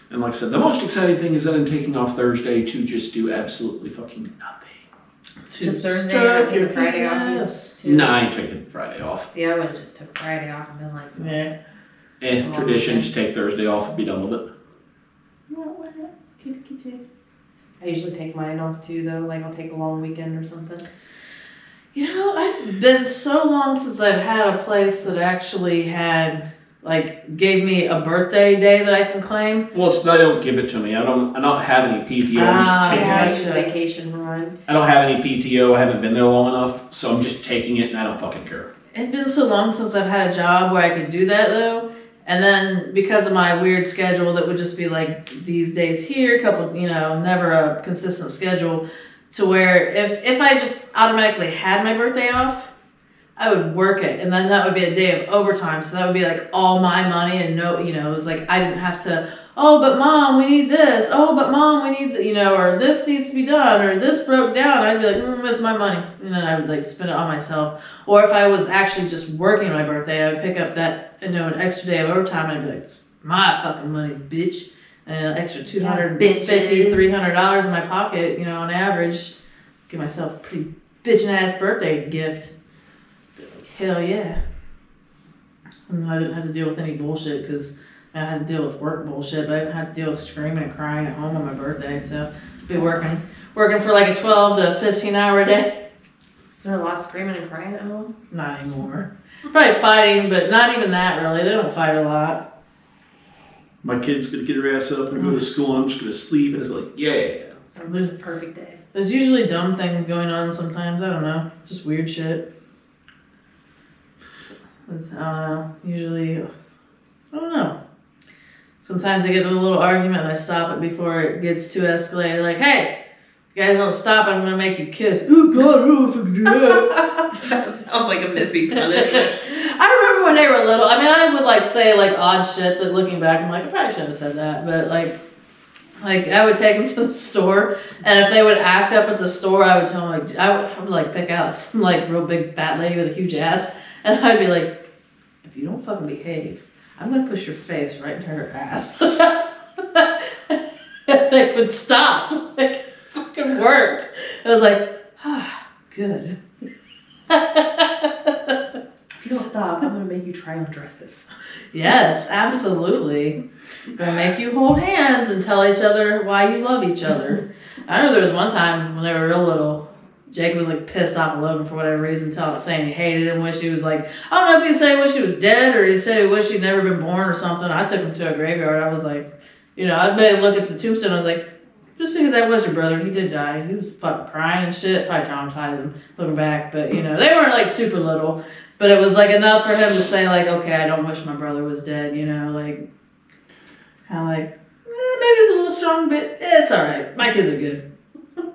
And like I said, the most exciting thing is that I'm taking off Thursday to just do absolutely fucking nothing. Just Thursday, you're not taking Friday off? Nah, I ain't taking Friday off. See, I would have just took Friday off and been like, yeah. Tradition, just take Thursday off and be done with it. I usually take mine off too, though. Like, I'll take a long weekend or something. You know, I've been so long since I've had a place that actually had, like, gave me a birthday day that I can claim. Well, they don't give it to me. I don't have any PTO. I'm just taking I it. use vacation run. I don't have any PTO. I haven't been there long enough, so I'm just taking it, and I don't fucking care. It's been so long since I've had a job where I could do that, though. And then because of my weird schedule that would just be like these days here, a couple, never a consistent schedule, to where if I just automatically had my birthday off, I would work it. And then that would be a day of overtime. So that would be like all my money and it was like I didn't have to, oh, but mom, we need this. Oh, but mom, we need, or this needs to be done, or this broke down. I'd be like, it's my money. And then I would like spend it on myself. Or if I was actually just working my birthday, I would pick up that, an extra day of overtime, and I'd be like, it's my fucking money, bitch. Extra $250, $300 in my pocket, on average. Give myself a pretty bitchin' ass birthday gift. Like, hell yeah. And I didn't have to deal with any bullshit because I had to deal with work bullshit, but I didn't have to deal with screaming and crying at home on my birthday. So I'd be working for like a 12 to 15 hour day. Is there a lot of screaming and crying at home? Not anymore. Probably fighting, but not even that really. They don't fight a lot. My kid's gonna get her ass up and go to school, and I'm just gonna sleep, and it's like, yeah. Sounds like a perfect day. There's usually dumb things going on sometimes. I don't know. Just weird shit. I don't know. Usually, I don't know. Sometimes I get in a little argument and I stop it before it gets too escalated. Like, hey, if you guys don't stop, I'm going to make you kiss. Oh, God, I don't know if I can do that. That sounds like a Missy punishment. I remember when they were little. I mean, I would like say like odd shit that looking back, I'm like, I probably shouldn't have said that. But like I would take them to the store, and if they would act up at the store, I would tell them, like, I would like pick out some like real big fat lady with a huge ass, and I'd be like, if you don't fucking behave, I'm gonna push your face right into her ass. They would stop. Like, it fucking worked. It was like, good. If you don't stop, I'm gonna make you try on dresses. Yes, absolutely. Gonna make you hold hands and tell each other why you love each other. I know there was one time when they were real little, Jake was like pissed off at Logan for whatever reason, saying he hated him, wish he was like, I don't know if he said he wished he was dead or he said he wished he'd never been born or something. I took him to a graveyard. I was like, I made him look at the tombstone. I was like, just think that was your brother. He did die. He was fucking crying and shit. Probably traumatized him looking back. But, they weren't like super little. But it was like enough for him to say like, okay, I don't wish my brother was dead, like, kind of like, maybe it's a little strong, but it's all right. My kids are good.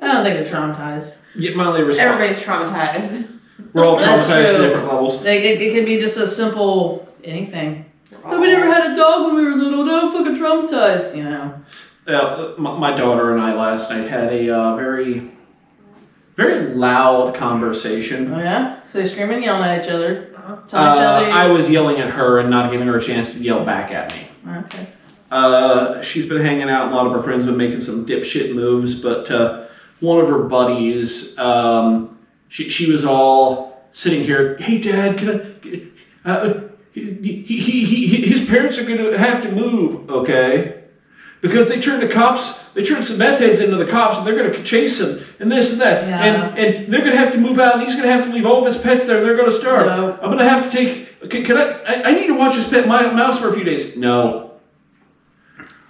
I don't think they're traumatized. Get my only response. Everybody's traumatized. We're all traumatized at different levels. Like, it can be just a simple anything. Oh, we never had a dog when we were little. No, I'm fucking traumatized, My daughter and I last night had a very, very loud conversation. Oh, yeah? So you're screaming and yelling at each other? Telling each other? I was yelling at her and not giving her a chance to yell back at me. Okay. She's been hanging out. A lot of her friends have been making some dipshit moves, but one of her buddies, she was all sitting here. Hey, Dad, can I? His parents are gonna have to move, okay? Because they turned some meth heads into the cops, and they're gonna chase him, and this and that, and they're gonna have to move out, and he's gonna have to leave all of his pets there, and they're gonna starve. No. I'm gonna have to take. Can I need to watch his pet mouse for a few days. No.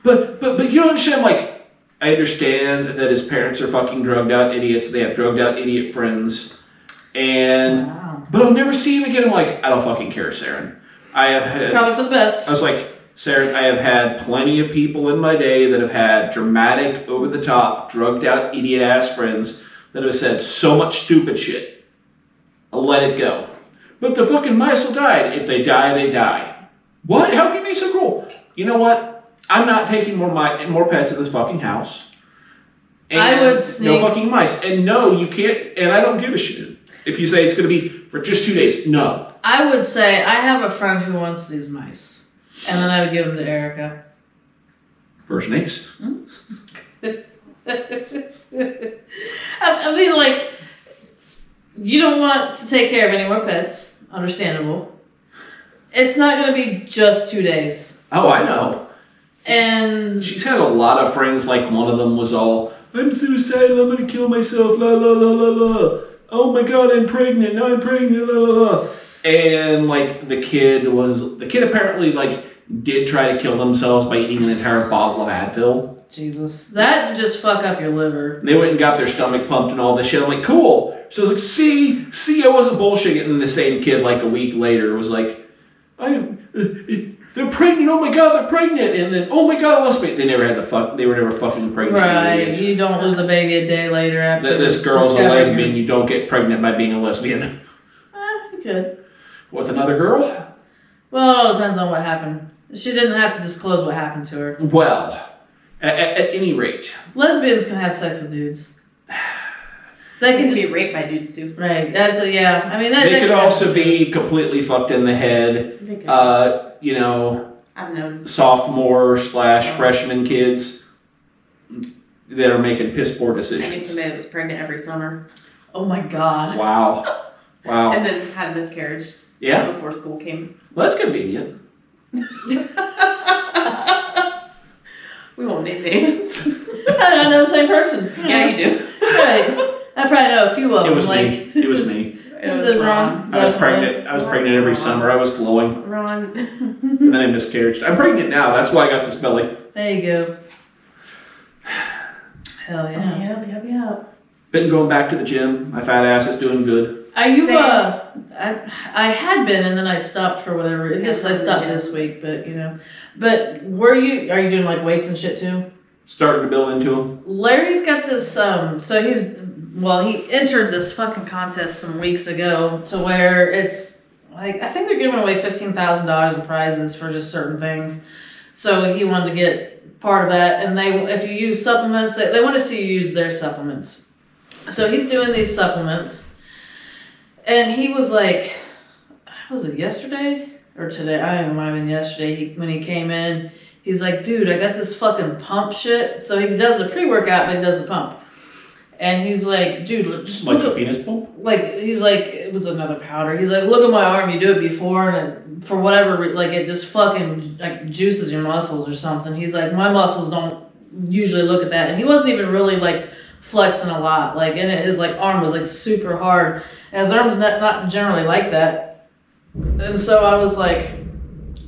But you don't understand. Like, I understand that his parents are fucking drugged out idiots. They have drugged out idiot friends, but I'll never see him again. I'm like, I don't fucking care, Saren. Probably for the best. I was like, Sarah, I have had plenty of people in my day that have had dramatic, over-the-top, drugged-out, idiot-ass friends that have said so much stupid shit. I'll let it go. But the fucking mice will die. If they die, they die. What? How can you be so cruel? You know what? I'm not taking more pets in this fucking house. And I would sneak. no fucking mice. And no, you can't, and I don't give a shit. If you say it's going to be for just 2 days, no. I would say I have a friend who wants these mice, and then I would give them to Erica. For snakes. I mean, like, you don't want to take care of any more pets. Understandable. It's not going to be just 2 days. Oh, I know. And she's had a lot of friends. Like one of them was all, "I'm suicidal. I'm going to kill myself. La la la la la. Oh my God, I'm pregnant. Now I'm pregnant. La la la." And like the kid apparently like did try to kill themselves by eating an entire bottle of Advil. Jesus, that would just fuck up your liver. They went and got their stomach pumped and all this shit. I'm like, cool. So I was like, see, I wasn't bullshitting. And the same kid, like a week later, was like, they're pregnant. Oh my God, they're pregnant. And then, oh my God, I lost baby. They never had they were never fucking pregnant. Right. You don't lose a baby a day later after. This girl's a lesbian. You don't get pregnant by being a lesbian. You could. With another girl? Well, it all depends on what happened. She didn't have to disclose what happened to her. Well, at any rate. Lesbians can have sex with dudes. They can be raped by dudes too. Right. That's yeah. I mean, they could also be completely fucked in the head. You know, I've known sophomore / freshman kids that are making piss poor decisions. I knew somebody that was pregnant every summer. Oh my God. Wow. And then had a miscarriage. Yeah. Before school came. Well, that's convenient. We won't name names. I know the same person. Yeah, you do. Right. I probably know a few of them. It was me. It was me. It was Ron. I was pregnant. every summer. I was glowing. Ron. And then I miscarried. I'm pregnant now. That's why I got this belly. There you go. Hell yeah. Yep. Been going back to the gym. My fat ass is doing good. Are you I had been and then I stopped for whatever. I stopped this week, but you know. But are you doing like weights and shit too? Starting to build into them. Larry's got this so he entered this fucking contest some weeks ago to where it's like I think they're giving away $15,000 in prizes for just certain things. So he wanted to get part of that, and if you use supplements, they want to see you use their supplements. So he's doing these supplements, and he was like, was it yesterday or today? I don't know, it might have been yesterday when he came in. He's like, dude, I got this fucking pump shit. So he does the pre-workout, but he does the pump. And he's like, dude, just like look a penis pump? He's like, it was another powder. He's like, look at my arm, you do it before, and for whatever, it just fucking like juices your muscles or something. He's like, my muscles don't usually look at that. And he wasn't even really like flexing a lot. And his like arm was like super hard. And his arm's not generally like that. And so I was like,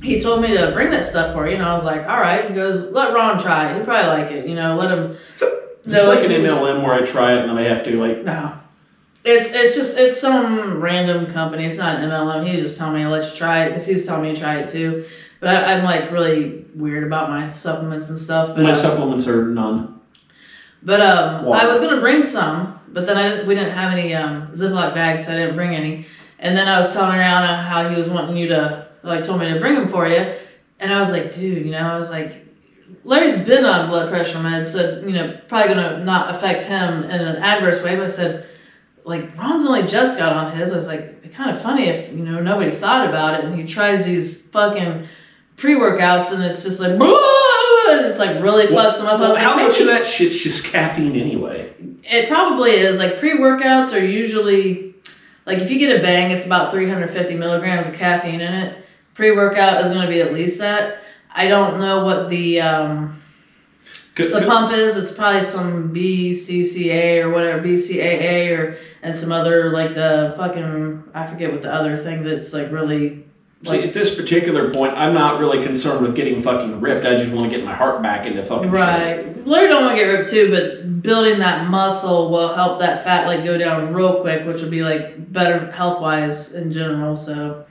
he told me to bring that stuff for you, and I was like, all right. He goes, let Ron try it. He'll probably like it, let him. It's like an MLM where I try it and then I have to No. It's some random company. It's not an MLM. He was just telling me to let you try it because he was telling me to try it too. But I'm like really weird about my supplements and stuff. But my supplements are none. But I was gonna bring some, but then we didn't have any Ziploc bags, so I didn't bring any. And then I was telling Ariana how he was wanting you to told me to bring them for you, and I was like, dude, I was like, Larry's been on blood pressure meds, so probably gonna not affect him in an adverse way. But I said, Ron's only just got on his. I was like, it's kind of funny if nobody thought about it, and he tries these fucking pre-workouts, and it's just like, and it's like really fucks him up. How much of that shit's just caffeine anyway? It probably is. Pre-workouts are usually if you get a bang, it's about 350 milligrams of caffeine in it. Pre-workout is going to be at least that. I don't know what the pump is. It's probably some BCCA or whatever, BCAA and some other the fucking, I forget what the other thing that's really. See, at this particular point, I'm not really concerned with getting fucking ripped. I just want to get my heart back into fucking right. shape. Larry don't want to get ripped too, but building that muscle will help that fat go down real quick, which will be better health-wise in general. So.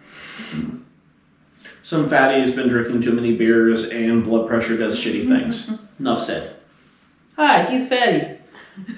Some fatty has been drinking too many beers and blood pressure does shitty things. Enough said. Hi, he's fatty.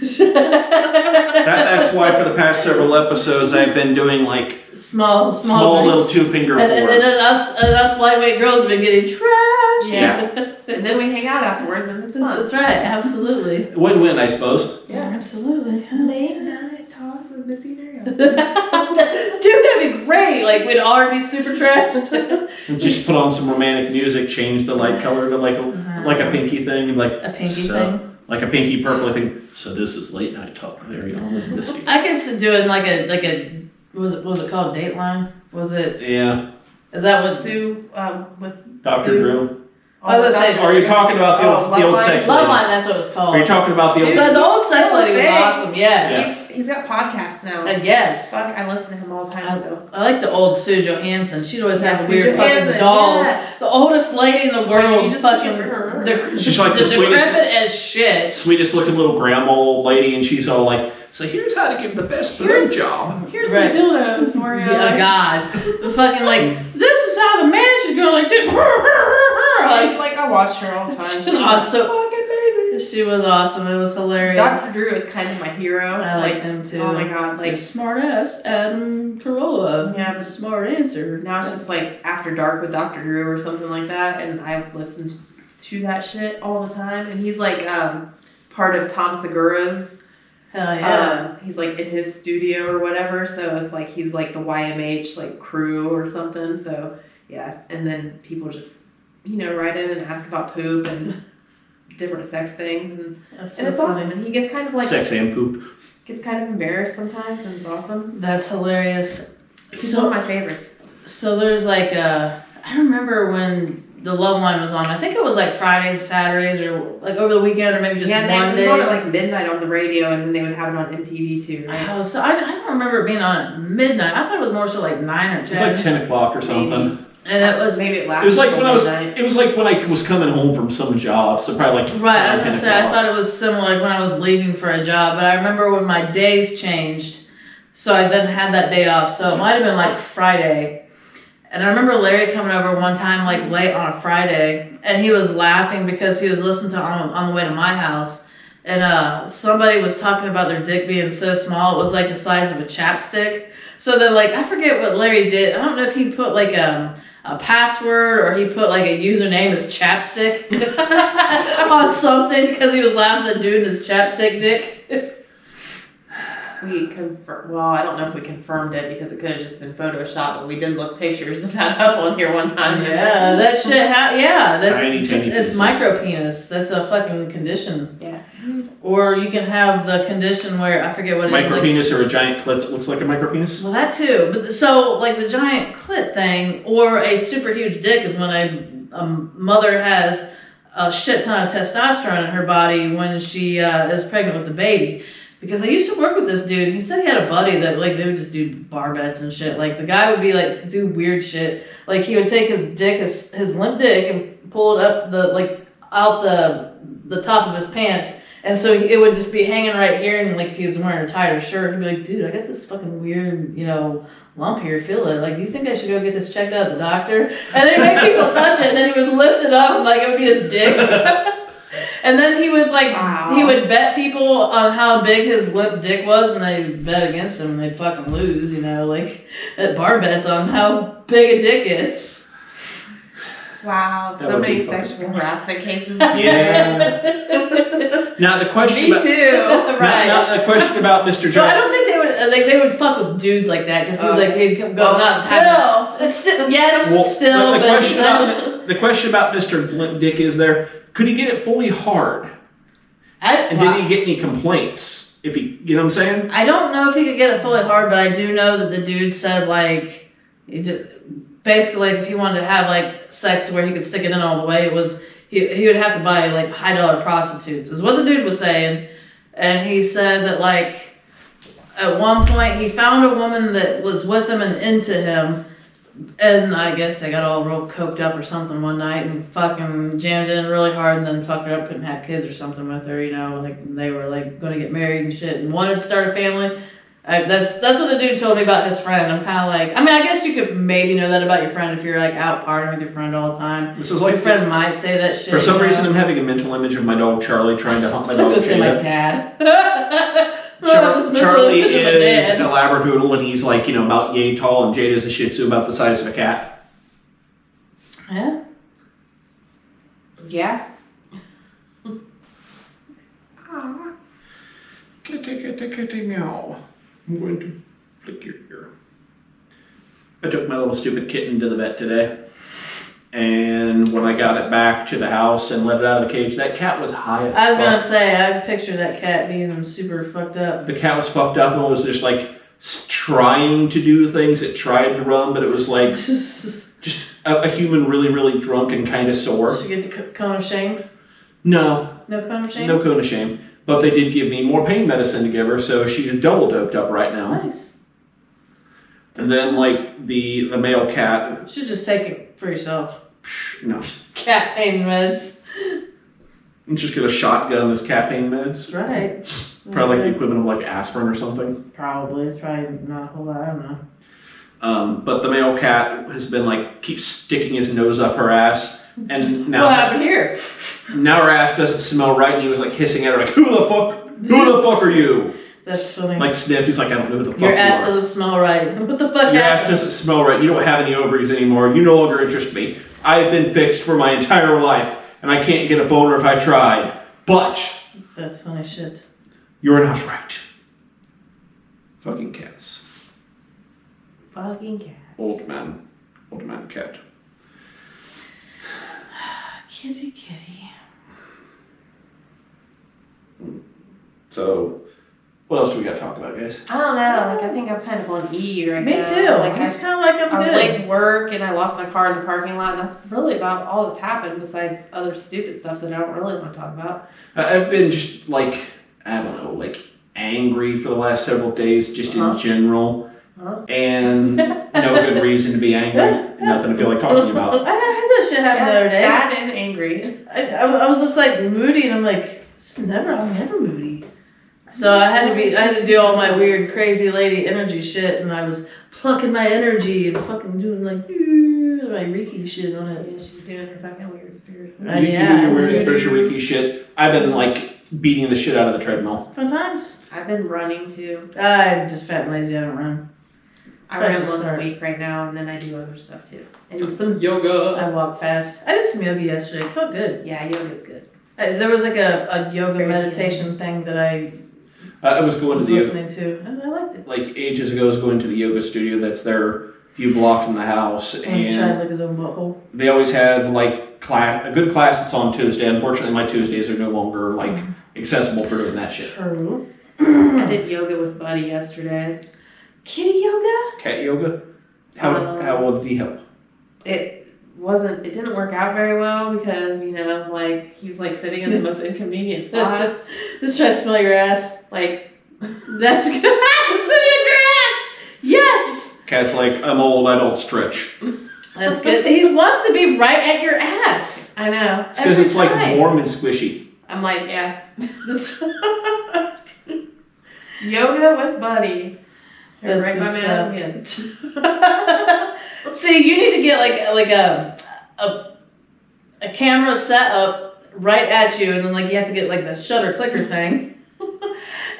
That's why for the past several episodes I've been doing small little 2-finger pours. And us lightweight girls have been getting trashed. Yeah. And then we hang out afterwards and it's fun. That's right, absolutely. Win-win, I suppose. Yeah, absolutely. Late night talk with with Missy now. Dude, that'd be great. Like, we'd already be super trashed. Just put on some romantic music, change the light color to like a pinky thing, like A pinky thing? like a pinky purple thing. So this is late night talk with Ariana with Missy. I could do it in like a was it called Dateline? Was it? Yeah. Is that what Sue, with Dr. Sue. Drew. I was gonna say, Are you talking about the old sex lady? Love Line, that's what it was called. Are you talking about the old? The old sex lady was big. awesome. Yes. He's got podcasts now. Yes. Fuck, I listen to him all the time still. I like the old Sue Johansson. She'd always have the Sue weird fucking Johansson, dolls. yes. The oldest lady in the She's like, world. you just Fucking. push it for her. She's like the sweetest- decrepit as shit. Sweetest looking little grandma old lady, and she's all like, so here's how to give the best blow job. Here's Right. some dildos for you. Oh God. The fucking like, this is how the man should go like this. Like I watch her all the time. She's awesome. fucking amazing. She was awesome. It was hilarious. Dr. Drew is kind of my hero. I liked him too. Oh my god, like smart ass Adam Carolla. Yeah, but Smart answer. now it's just like After Dark with Dr. Drew or something like that, and I've listened to that shit all the time. And he's like part of Tom Segura's. Hell yeah. He's like in his studio or whatever, so it's like he's like the YMH like crew or something. So yeah, and then people just write in and ask about poop and different sex things, and That's it's so awesome. And he gets kind of like Sex and poop. gets kind of embarrassed sometimes, and it's awesome. That's hilarious. He's one of my favorites. So there's like I remember when the Love Line was on. I think it was like Fridays, Saturdays, or like over the weekend, or maybe just one it day. was on at like midnight on the radio, and then they would have it on MTV too, right? Oh, so I don't remember it being on at midnight. I thought it was more so like 9 or 10. It was like 10 o'clock or something. And it was maybe it It lasted. was like when I was. midnight. It was like when I was coming home from some job. So probably like right. I was 10 gonna say I o'clock. thought it was similar like when I was leaving for a job, but I remember when my days changed, so I then had that day off. So it might have been like Friday. And I remember Larry coming over one time like late on a Friday, and he was laughing because he was listening to on the way to my house, and somebody was talking about their dick being so small it was like the size of a chapstick. So then like I forget what Larry did. I don't know if he put like a password or he put like a username as chapstick on something because he was laughing at the dude in his chapstick dick. We confirmed. Well, I don't know if we confirmed it because it could have just been Photoshop, but we did look pictures of that up on here one time. Yeah, that shit. That's Tiny, tiny it's pieces. micro penis. That's a fucking condition. Yeah. Or you can have the condition where I forget what it is. Micro Like, penis or a giant clit that looks like a micro penis. well, that too. But so like the giant clit thing or a super huge dick is when a mother has a shit ton of testosterone in her body when she is pregnant with the baby. Because I used to work with this dude, and he said he had a buddy that like they would just do bar bets and shit. Like the guy would be like do weird shit. Like he would take his dick, his limp dick, and pull it up out the top of his pants, and so it would just be hanging right here. And like if he was wearing a tighter shirt, he'd be like, "Dude, I got this fucking weird, lump here. Feel it? Like, do you think I should go get this checked out at the doctor?" And then he'd make people touch it, and then he would lift it up, and like it would be his dick. And then he would he would bet people on how big his limp dick was, and they'd bet against him, and they'd fucking lose, like at bar bets on how big a dick is. Wow, That so would many be fun. sexual harassment cases. Yeah. Now the question. Me about, too. Right. Now the question about Mr. No, Jones. I don't think they would fuck with dudes like that because he was like he'd go not Still. yes Well, still the question about Mr. Limp Dick is there. Could he get it fully hard? And did he get any complaints? If he, you know what I'm saying? I don't know if he could get it fully hard, but I do know that the dude said like he just basically like if he wanted to have like sex to where he could stick it in all the way, it was he would have to buy like high-dollar prostitutes is what the dude was saying. And he said that like at one point he found a woman that was with him and into him, and I guess they got all real coked up or something one night and fucking jammed in really hard and then fucked her up, couldn't have kids or something with her, like they were like going to get married and shit and wanted to start a family. That's what the dude told me about his friend. I'm kind of like, I mean, I guess you could maybe know that about your friend if you're like out partying with your friend all the time. This is like your friend might say that shit. For some reason, I'm having a mental image of my dog Charlie trying to hunt my I was dog gonna say my Jada. dad. Charlie Image of my is dad. a Labradoodle, and he's like about yay tall, and Jada's a Shih Tzu about the size of a cat. Yeah. Yeah. Kitty, kitty, kitty, meow. I'm going to flick your ear. I took my little stupid kitten to the vet today. And when I got it back to the house and let it out of the cage, that cat was high as fuck. I was gonna say, I picture that cat being super fucked up. The cat was fucked up and was just like trying to do things. It tried to run, but it was like just a human really, really drunk and kind of sore. Did you get the cone of shame? No. No cone of shame? No cone of shame. But they did give me more pain medicine to give her, so she is double doped up right now. Nice. And then, like, the male cat. You should just take it for yourself. No. Cat pain meds. I'm just gonna shotgun this cat pain meds. That's right. Probably like the equivalent of like aspirin or something. Probably. It's probably not a whole lot. I don't know. But the male cat has been like, keeps sticking his nose up her ass. And now. What happened here? Now her ass doesn't smell right, and he was like hissing at her, like, who the fuck are you? That's funny. Like sniff, he's like, I don't know who the fuck Your you ass are. doesn't smell right. What the fuck Your happened? ass doesn't smell right. You don't have any ovaries anymore. You no longer interest me. I've been fixed for my entire life, and I can't get a boner if I tried. But That's funny shit. you're not right. Fucking cats. Fucking cat. Old man cat. Kitty, kitty. So, what else do we got to talk about, guys? I don't know. Like, I think I'm kind of on E right Me now. too. Like, I'm just kind of like I'm I was good. late to work and I lost my car in the parking lot. And that's really about all that's happened besides other stupid stuff that I don't really want to talk about. I've been just like, I don't know, like angry for the last several days, just in general. And no good reason to be angry. Nothing to feel like talking about. I had that shit happen the other day. Sad and angry. I was just like moody, and I'm like, I'm never moody. So I had to do all my weird, crazy lady energy shit, and I was plucking my energy and fucking doing like my Reiki shit on it. Yeah, she's doing her fucking weird spirit. You do your weird spiritual Reiki shit. I've been like beating the shit out of the treadmill. Fun times. I've been running too. I'm just fat and lazy. I don't run. I run once a week right now, and then I do other stuff too. And some I yoga. walk fast. I did some yoga yesterday. It felt good. Yeah, yoga's good. There was like a yoga Very meditation thing that I I was going to was the listening to, and I liked it. like ages ago. I was going to the yoga studio that's there a few blocks from the house, And he tried and like his own butthole. they always have like a good class that's on Tuesday. Unfortunately, my Tuesdays are no longer like accessible for doing that shit. True. I did yoga with Buddy yesterday. Kitty yoga? Cat yoga. How well did he help? It didn't work out very well because, like he was like sitting in the most inconvenient spots. Just try to smell your ass. Like, That's good. Sit in your ass. Yes. Cat's like, I'm old, I don't stretch. That's good. He wants to be right at your ass. I know. It's because it's like warm and squishy. I'm like, yeah. Yoga with Buddy. That's Right good by my ass stuff. again. See, you need to get like a camera set up right at you, and then like you have to get like the shutter clicker thing,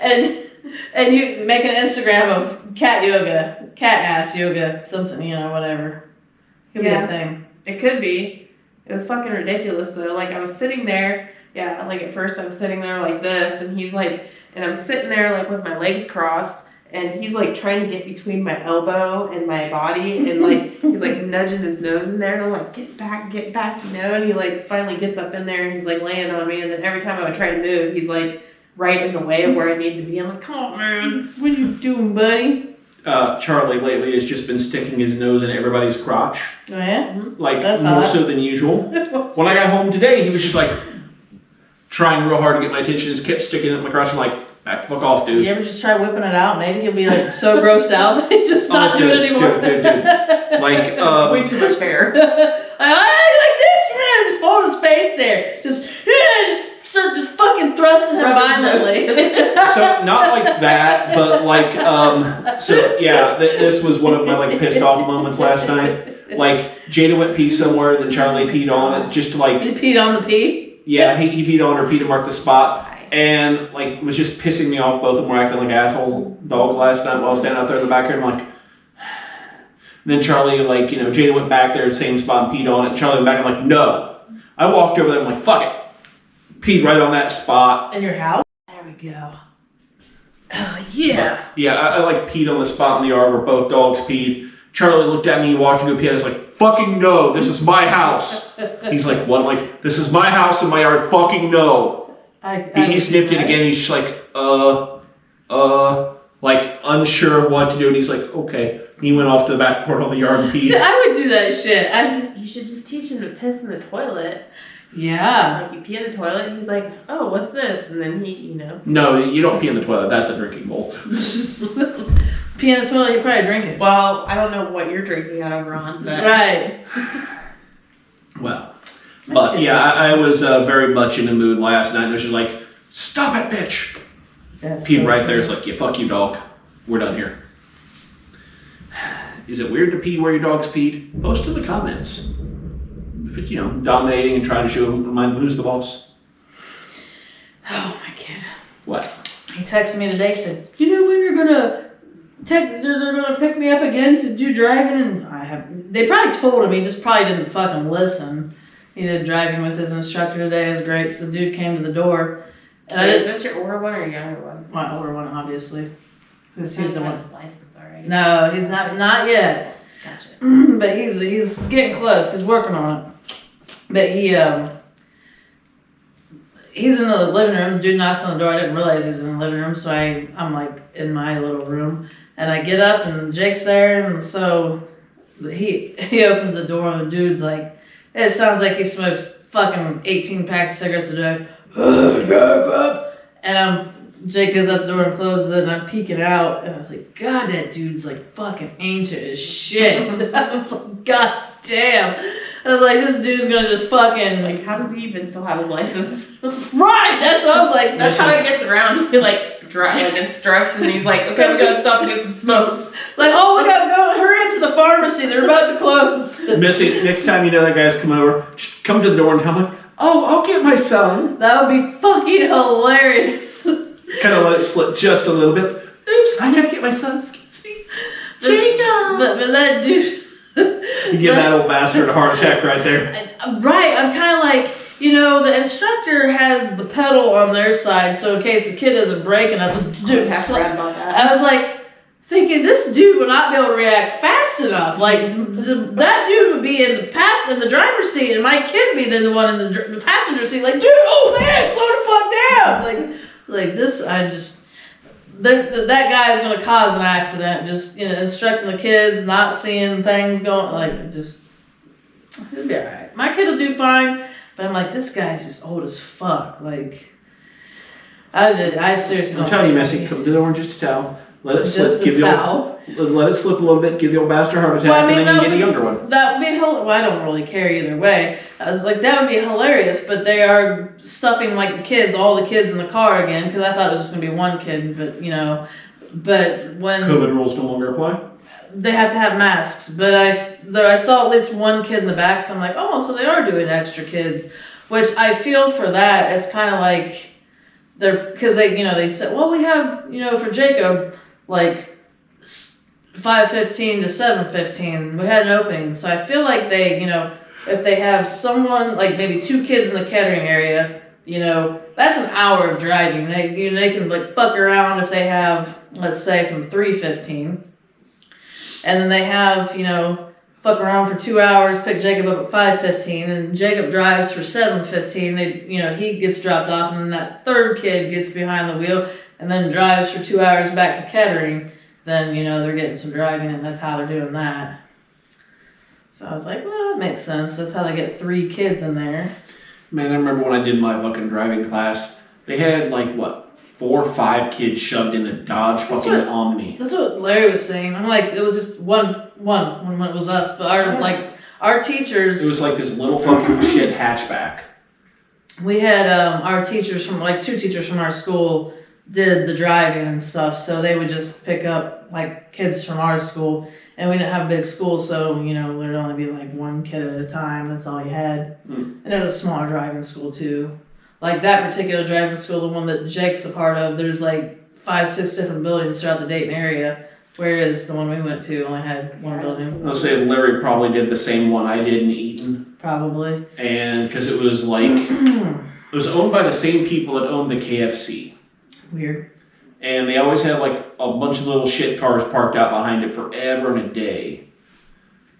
and you make an Instagram of cat yoga, cat ass yoga, something, whatever. Could be a thing. It could be. It was fucking ridiculous though. Like I was sitting there, like at first I was sitting there like this, and he's like, and I'm sitting there like with my legs crossed, and he's like trying to get between my elbow and my body, and like he's like nudging his nose in there, and I'm like, get back, and he like finally gets up in there, and he's like laying on me, and then every time I would try to move, he's like right in the way of where I need to be. I'm like, come on, man. What are you doing, buddy? Charlie lately has just been sticking his nose in everybody's crotch. Oh yeah? Like, That's more hot. so than usual. When I got home today, he was just like trying real hard to get my attention. Just kept sticking it in my crotch. I'm like, back the fuck off, dude. You ever just try whipping it out? Maybe he'll be like so grossed out that he just not do it anymore. Dude. Like, Way too much hair. I like this, man. Just hold his face there. Just start just fucking thrusting him violently. so not like that, but like, so yeah, this was one of my like pissed off moments last night. Like, Jada went pee somewhere, then Charlie peed on it, just to like. He peed on the pee? Yeah, he peed on her, peed to mark the spot. And like was just pissing me off. Both of them were acting like assholes, dogs last night while I was standing out there in the backyard. I'm like, and then Charlie, like, Jada went back there, same spot, and peed on it. And Charlie went back. I'm like, no. I walked over there. I'm like, fuck it. Peed right on that spot. In your house? There we go. Oh, yeah. But, yeah, I like peed on the spot in the yard where both dogs peed. Charlie looked at me, watched me go pee, and I was like, fucking no, this is my house. He's like, what? I'm like, this is my house and my yard, fucking no. He sniffed it again, he's just like, like unsure of what to do, and he's like, okay. He went off to the back porch on the yard and peed. See, I would do that shit. You should just teach him to piss in the toilet. Yeah. Like you pee in the toilet and he's like, oh, what's this? And then he, you know. No, you don't pee in the toilet. That's a drinking bowl. Pee in the toilet, you probably drink it. Well, I don't know what you're drinking out of, Ron, but. Right. Well, but yeah, I was very much in the mood last night. And it was just like, stop it, bitch. That's Peed so right funny. there. It's like, yeah, fuck you, dog. We're done here. Is it weird to pee where your dog's peed? Post in the comments. If it's, dominating and trying to remind them who's the boss. Oh, my kid. What? He texted me today, said, you know when they're gonna pick me up again to do driving? And they probably told him, he just probably didn't fucking listen. He did driving with his instructor today. It was great. So the dude came to the door. And Is this your older one or your younger one? My older one, obviously. Because he's the got one. his license already. No, he's not yet. Gotcha. But he's getting close. He's working on it. But he's in the living room. The dude knocks on the door. I didn't realize he was in the living room, so I'm like in my little room, and I get up and Jake's there, and so he opens the door and the dude's like, it sounds like he smokes fucking 18 packs of cigarettes a day. And Jake goes up the door and closes it, and I'm peeking out, and I was like, God, that dude's like fucking ancient as shit. I was like, God damn. I was like, this dude's gonna just fucking Like, how does he even still have his license? right. That's what I was like. That's how he gets around. He instructs, and he's like, okay, we gotta stop and get some smokes. Like, oh, we gotta go. Hurry up to the pharmacy. They're about to close. Missy, next time that guy's coming over, just come to the door and tell him, oh, I'll get my son. That would be fucking hilarious. Kind of let it slip just a little bit. Oops, I gotta get my son. Excuse me. Jacob. But that dude. You give that old bastard a heart attack right there. Right. I'm kind of like, the instructor has the pedal on their side, so in case the kid doesn't break enough, the dude. About that. I was like, thinking this dude would not be able to react fast enough. Like that dude would be in the driver's seat, and my kid would be the one in the passenger seat. Like, dude, oh man, slow the fuck down. Like this, that guy is gonna cause an accident. Just instructing the kids, not seeing things going. Like he'll be all right. My kid will do fine, but I'm like, this guy's just old as fuck. Like I seriously. I'm telling you, Missy, come to the door and just a towel. Let it slip. Just a towel. Let it slip a little bit. Give the old bastard a heart attack, Well, I mean, and then you get a younger one. That would be well, I don't really care either way. I was like, that would be hilarious, but they are stuffing like all the kids in the car again, because I thought it was just gonna be one kid, but when COVID rules no longer apply. they have to have masks. But I saw at least one kid in the back, so I'm like, oh, so they are doing extra kids, which I feel for that. It's kind of like because they said, well, we have for Jacob like 5:15 to 7:15. We had an opening, so I feel like they if they have someone like maybe two kids in the Kettering area, that's an hour of driving. They can like fuck around if they have, let's say, from 3:15, and then they have fuck around for 2 hours, pick Jacob up at 5:15, and Jacob drives for 7:15. He gets dropped off, and then that third kid gets behind the wheel and then drives for 2 hours back to Kettering. Then they're getting some driving, and that's how they're doing that. So I was like, well, that makes sense. That's how they get 3 kids in there. Man, I remember when I did my fucking driving class, they had 4 or 5 kids shoved in a Dodge fucking Omni. That's what Larry was saying. I'm like, it was just one when it was us, but our teachers. It was like this little fucking shit hatchback. We had our teachers from 2 teachers from our school did the driving and stuff, so they would just pick up kids from our school, and we didn't have a big school, so there'd only be 1 kid at a time. That's all you had. And it was a smaller driving school too. Like that particular driving school, the one that Jake's a part of, there's 5-6 different buildings throughout the Dayton area, whereas the one we went to only had 1 building. I'll say Larry probably did the same one I did in Eaton. Probably. And because it was it was owned by the same people that owned the KFC. Weird. and they always have like a bunch of little shit cars parked out behind it forever and a day.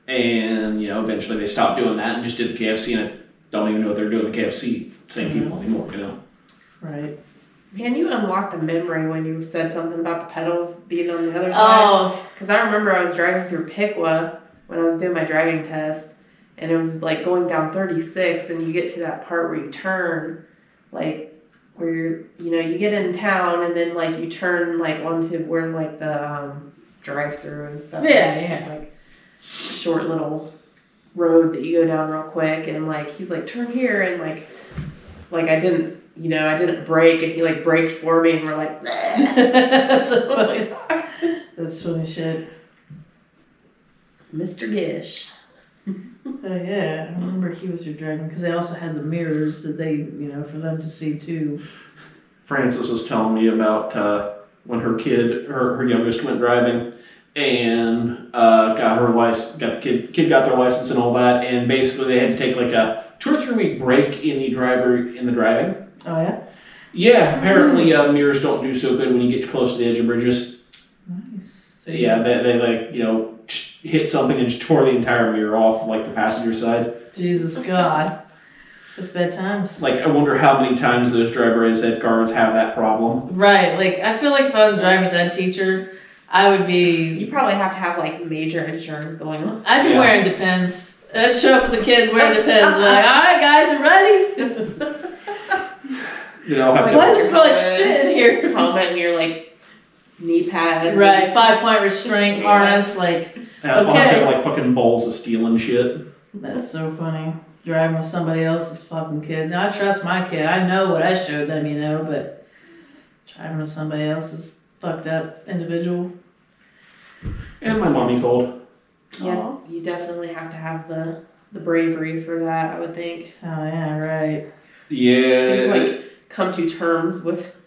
And eventually they stopped doing that and just did the KFC, and I don't even know if they're doing the KFC same people anymore. Right. Man, you unlocked a memory when you said something about the pedals being on the other side. Oh. Because I remember I was driving through Piqua when I was doing my driving test, and it was like going down 36, and you get to that part where you turn, like where you get in town, and then like you turn like onto where like the drive-through and stuff. Yeah, It's like a short little road that you go down real quick, and like he's like turn here, and like I didn't brake, and he like braked for me, and we're like, That's so funny. That's funny shit. Mr. Gish. Oh yeah, I remember he was your driving because they also had the mirrors that they, for them to see too. Frances was telling me about when her youngest went driving and got her license, got the kid got their license and all that, and basically they had to take like a 2 or 3 week break in the driving. Oh yeah. Yeah, apparently mirrors don't do so good when you get close to the edge of bridges. Nice. So yeah, they like just hit something and just tore the entire mirror off, like the passenger side. Jesus God, that's bad times. Like I wonder how many times those driver ed cars have that problem. Right, like I feel like if I was a driver's ed teacher, I would be. You probably have to have like major insurance going on. I'd be wearing Depends. I'd show up with the kids wearing Depends. Like, all right, guys, are ready? Have Why does it smell like shit in here? Your helmet and your like knee pads. Right, 5-point restraint harness, like. I'll have to have like fucking balls of steel and shit. That's so funny. Driving with somebody else's fucking kids. Now I trust my kid. I know what I showed them, but driving with somebody else's fucked up individual. And my mommy cold. Yeah, Aww. you definitely have to have the bravery for that, I would think. Oh yeah, right. Yeah. You've, like come to terms with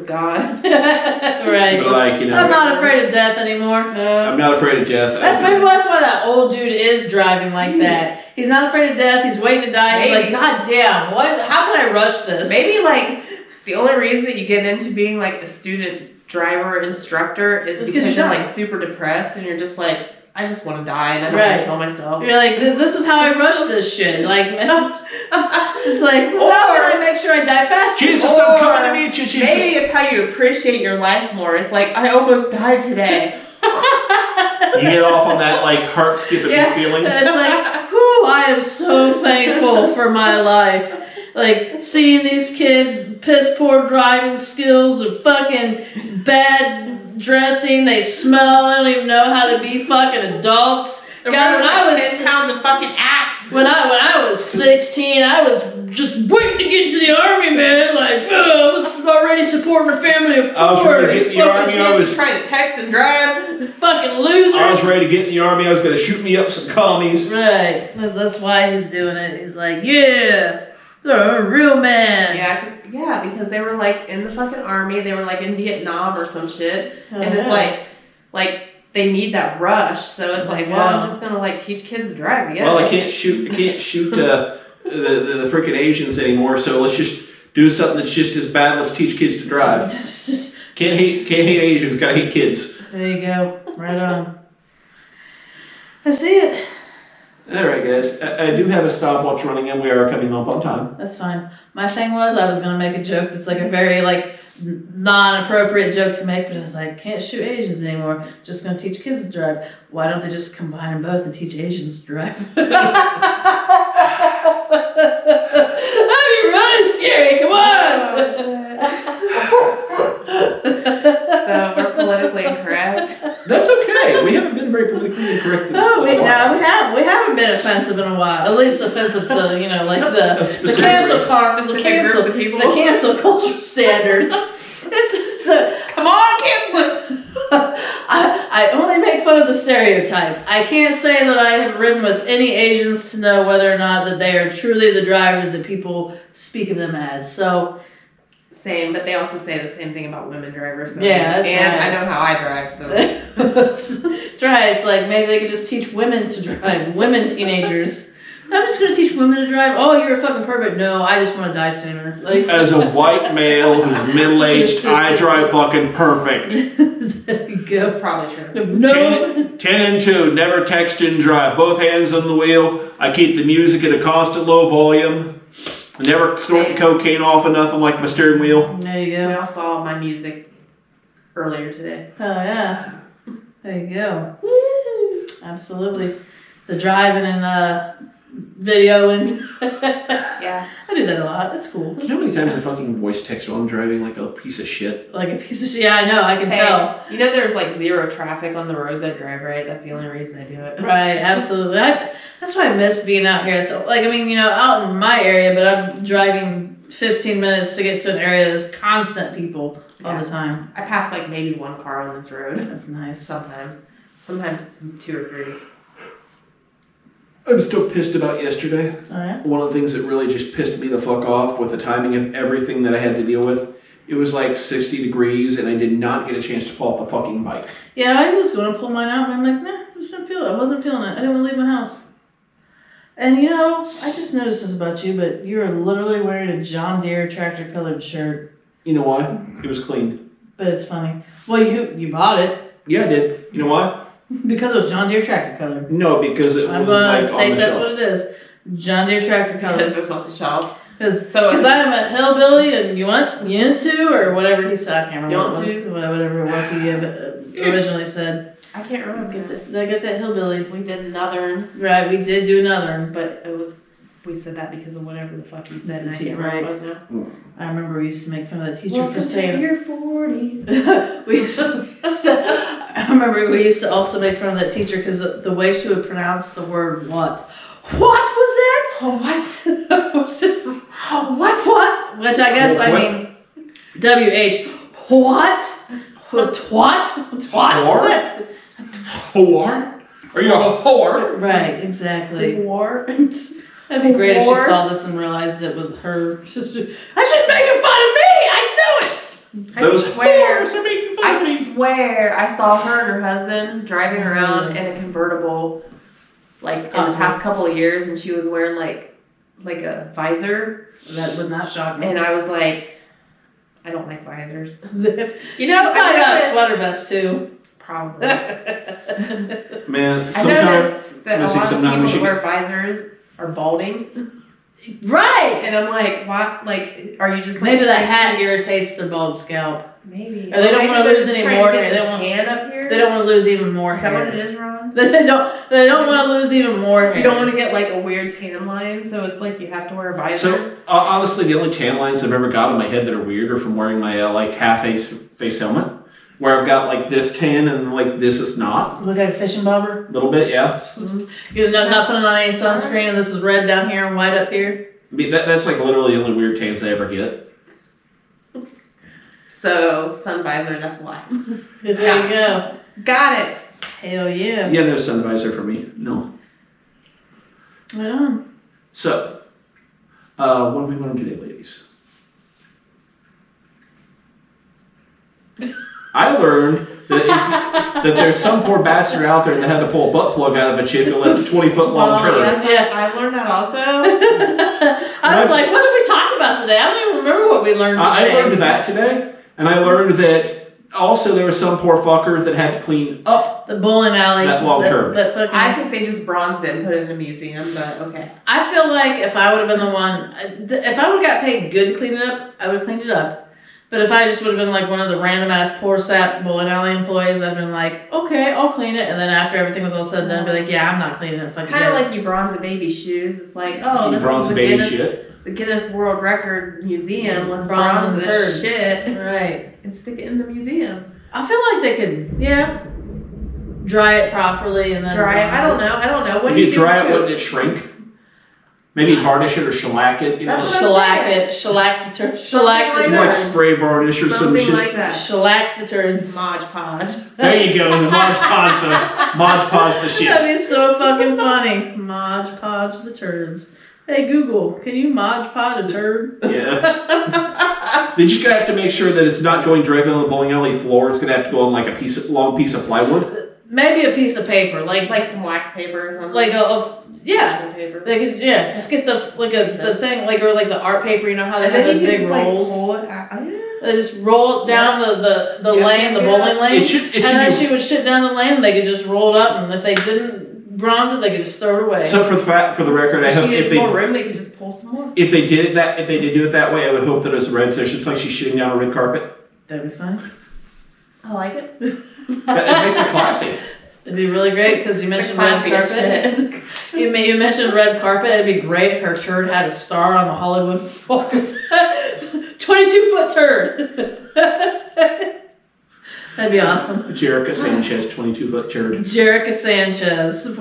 God. Right. But like, I'm not afraid of death anymore. I'm not afraid of death. That's why that old dude is driving like that. He's not afraid of death. He's waiting to die. He's like, God damn, what? How can I rush this? Maybe like the only reason that you get into being like a student driver instructor is because you're like super depressed and you're just like, I just want to die and I don't want to kill myself. You're like, this is how I rush this shit. Like, it's like, how can I make sure I die faster? Jesus, I'm coming to meet you, Jesus. Maybe it's how you appreciate your life more. It's like, I almost died today. You get off on that like heart skipping feeling. And it's like, whew, I am so thankful for my life. Like, seeing these kids piss poor driving skills or fucking bad dressing, they smell, I don't even know how to be fucking adults. God, when I was 10 pounds of fucking axe. When I was 16, I was just waiting to get into the army, man. Like, I was already supporting a family of 4. I was ready to get in the army. I was trying to text and drive. Fucking losers. I was ready to get in the army. I was going to shoot me up some commies. Right. That's why he's doing it. He's like, yeah, they're a real man. Yeah, because they were like in the fucking army. They were like in Vietnam or some shit. And it's like they need that rush. So it's like, well, I'm just gonna like teach kids to drive. I guess. Well, I can't shoot the freaking Asians anymore. So let's just do something that's just as bad. Let's teach kids to drive. Can't hate Asians. Gotta hate kids. There you go. Right on. I see it. All right, guys. I do have a stopwatch running, and we are coming up on time. That's fine. My thing was I was gonna make a joke that's like a very like non-appropriate joke to make, but it's like, can't shoot Asians anymore. Just gonna teach kids to drive. Why don't they just combine them both and teach Asians to drive? That'd be really scary. Come on. So we're politically incorrect. That's okay. We haven't been very politically incorrect this we haven't been offensive in a while. At least offensive to the cancel culture standard. Come on, cancel. I only make fun of the stereotype. I can't say that I have ridden with any Asians to know whether or not that they are truly the drivers that people speak of them as. So. Same, but they also say the same thing about women drivers. So yeah, that's and right. I know how I drive, so. That's right. It's like maybe they could just teach women to drive, women teenagers. I'm just gonna teach women to drive. Oh, you're a fucking pervert. No, I just want to die sooner. Like, as a white male who's middle-aged, I drive fucking perfect. there you go. That's probably true. No. 10 and 2, never text and drive. Both hands on the wheel. I keep the music at a constant low volume. I never snort cocaine off of nothing like my steering wheel. There you We go. all saw my music earlier today. Oh yeah. There you go. Woo. Absolutely. The driving and videoing. Yeah. I do that a lot. It's cool. You know how many times I fucking voice text while I'm driving like a piece of shit? Like a piece of shit. Yeah, I know. I can Hey, tell. you know there's like zero traffic on the roads I drive, right? That's the only reason I do it. Right. Absolutely. That's why I miss being out here. So, like, I mean, you know, out in my area, but I'm driving 15 minutes to get to an area that's constant people all the time. I pass like maybe one car on this road. That's nice. Sometimes 2 or 3. I'm still pissed about yesterday. Oh yeah. One of the things that really just pissed me the fuck off with the timing of everything that I had to deal with. It was like 60 degrees and I did not get a chance to pull out the fucking bike. Yeah, I was going to pull mine out, but I'm like, nah, I wasn't feeling it. I didn't want to leave my house. And you know, I just noticed this about you, but you're literally wearing a John Deere tractor colored shirt. You know why? It was clean. But it's funny. Well, you bought it Yeah, I did. You know why? because it was John Deere tractor colored. No, because it I'm was going like to on state the that's shelf. what it is. John Deere tractor Because colored. it was on the shelf. Because So it's- I'm a hillbilly and you into or whatever he said. I can't remember You what want it was. Whatever it was he originally said. I can't remember. Did I get that hillbilly? We did another, Right, we did do another. but we said that because of whatever the fuck you said, and I It's a can't remember right. what it was now. I remember we used to make fun of that teacher Welcome for to saying your 40s. we used to I remember we used to also make fun of that teacher because the way she would pronounce the word what. What was that? Oh, what? Oh, what? Which I guess What? I mean WH. What? What was that? Whore? Are you a whore? Right, exactly. War. That'd be great if she War. saw this and realized it was her. I should making fun of me. I knew it. Those swear. whores are making fun I of me. can swear I saw her and her husband driving around in a convertible, like in the Awesome. past couple of years, and she was wearing like a visor, That would not shock me. and I was like, I don't like visors. You know, I got a noticed- sweater vest too. Probably. Man, I sometimes noticed that a Missy, lot of sometimes we people should that wear visors are balding, Right. and I'm like, what? Like, are you just like, Maybe that hat irritates their bald scalp. Maybe. Or they don't maybe wanna they're lose just any trying more to hair. get They some want- tan up here. They don't want to lose even more Is that hair. what it is, Ron? They don't want to lose even more hair. You don't want to get like a weird tan line, so it's like you have to wear a visor. So honestly, the only tan lines I've ever got on my head that are weird are from wearing my like half face helmet, where I've got like this tan and like this is not. Look like a fishing bobber. A little bit, yeah. You're not putting on any sunscreen, and this is red down here and white up here. I mean, that's like literally the only weird tans I ever get. So sun visor, that's why. There you go. Got it. Hell yeah. Yeah, no sun visor for me. No. Right on. So, what have we learned today, ladies? I learned that there's some poor bastard out there that had to pull a butt plug out of a chick and left a 20-foot long turd. Yeah, I learned that also. I was like, what did we talk about today? I don't even remember what we learned today. I learned that today, and I learned that also there were some poor fuckers that had to clean up. The bowling alley. That long term. That fucking, I think they just bronzed it and put it in a museum, but okay. I feel like if I would have been the one, if I would have got paid good to clean it up, I would have cleaned it up. But if I just would have been like one of the random ass poor sap bowling alley employees, I'd been like, okay, I'll clean it. And then after everything was all said and done, I'd be like, yeah, I'm not cleaning it. Fuck It's you kind of guys. like you bronze a baby's shoes. It's like, oh, You this bronze is the baby Guinness, shit. the Guinness World Record Museum. Let's Bronze bronze and this turds. shit Right. and stick it in the museum. I feel like they could, yeah, dry it properly and then Dry it. bronze I don't know. What If do you do dry with it, food? wouldn't it shrink? Maybe varnish it or shellac it. You know, That's what I'm Shellac saying. it, shellac the turds, Something shellac like some the like turds, spray varnish or some Something shit. like that. shellac the turds. Mod Podge. There you go. Mod Podge the shit. That'd be so fucking funny. Mod Podge the turds. Hey Google, can you Mod Podge a turd? Yeah. Then you have to make sure that it's not going directly on the bowling alley floor. It's gonna have to go on like a long piece of plywood. maybe a piece of paper, like some wax paper or something. like yeah. Parchment paper. They could just get the thing or like the art paper. You know how they And have then those you big just, rolls. Like, pull it out. Oh, yeah. They just roll it down the lane, the bowling lane, It should and then be, she would shit down the lane, and they could just roll it up, and if they didn't bronze it, they could just throw it away. so for the record, I hope if they more room, they could just pull some more. if they did do it that way, I would hope that it was red, so it's like she's shooting down a red carpet. That'd be fun. I like it. That makes it classy. It'd be really great because you mentioned red carpet. You mentioned red carpet. It'd be great if her turd had a star on the Hollywood Walk. 22-foot turd. That'd be awesome. Jerica Sanchez, 22-foot turd. Jerica Sanchez.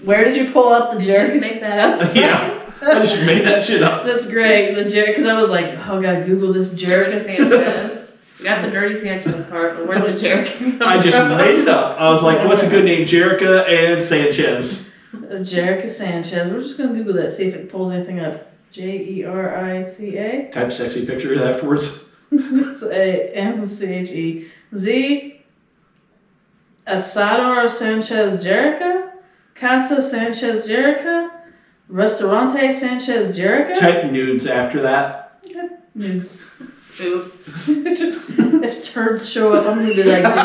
Where did you pull up the Did you just Jerica? make that up? Yeah, I just made that shit up. That's great. The Jerica, because I was like, oh god, Google this Jerica Sanchez. We got the dirty Sanchez part, but where did the Jerica come I just from? made it up. I was like, what's a good name? Jerica and Sanchez. Jerica Sanchez. We're just gonna Google that, see if it pulls anything up. Jerica. Type sexy picture afterwards. Sanchez. Asador Sanchez Jerica? Casa Sanchez Jerica? Restaurante Sanchez Jerica? Type nudes after that. Okay. Nudes. Boob. If turds show up, I'm gonna be like, dude.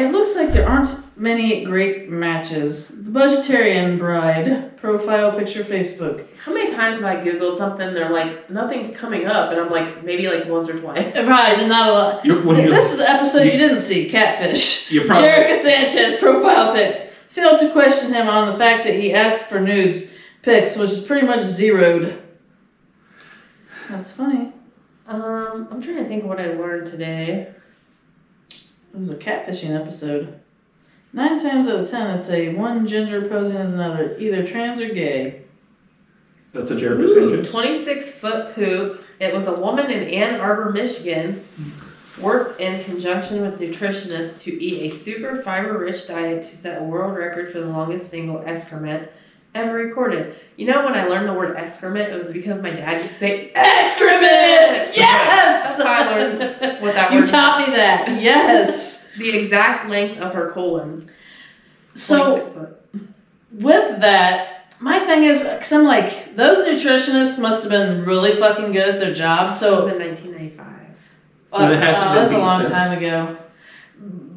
It looks like there aren't many great matches. The Budgetarian Bride. Profile picture Facebook. How many times have I Googled something, they're like, nothing's coming up, and I'm like, maybe like once or twice. Right, not a lot. This is the episode you didn't see, Catfish. Jerica Sanchez, profile pic. Failed to question him on the fact that he asked for nudes pics, which is pretty much zeroed. That's funny. I'm trying to think of what I learned today. It was a catfishing episode. 9 times out of 10, it's a one gender posing as another, either trans or gay. That's a Jerica Sanchez. 26-foot poop. It was a woman in Ann Arbor, Michigan, worked in conjunction with nutritionists to eat a super fiber-rich diet to set a world record for the longest single excrement ever recorded. You know, when I learned the word excrement, it was because my dad used to say, excrement! Yes! That's how I learned what that word You taught me that, yes. The exact length of her colon. So, 26 foot. With that, my thing is, because I'm like, those nutritionists must have been really fucking good at their job. So, this was in 1995. So it hasn't been that's a beat long since. time ago.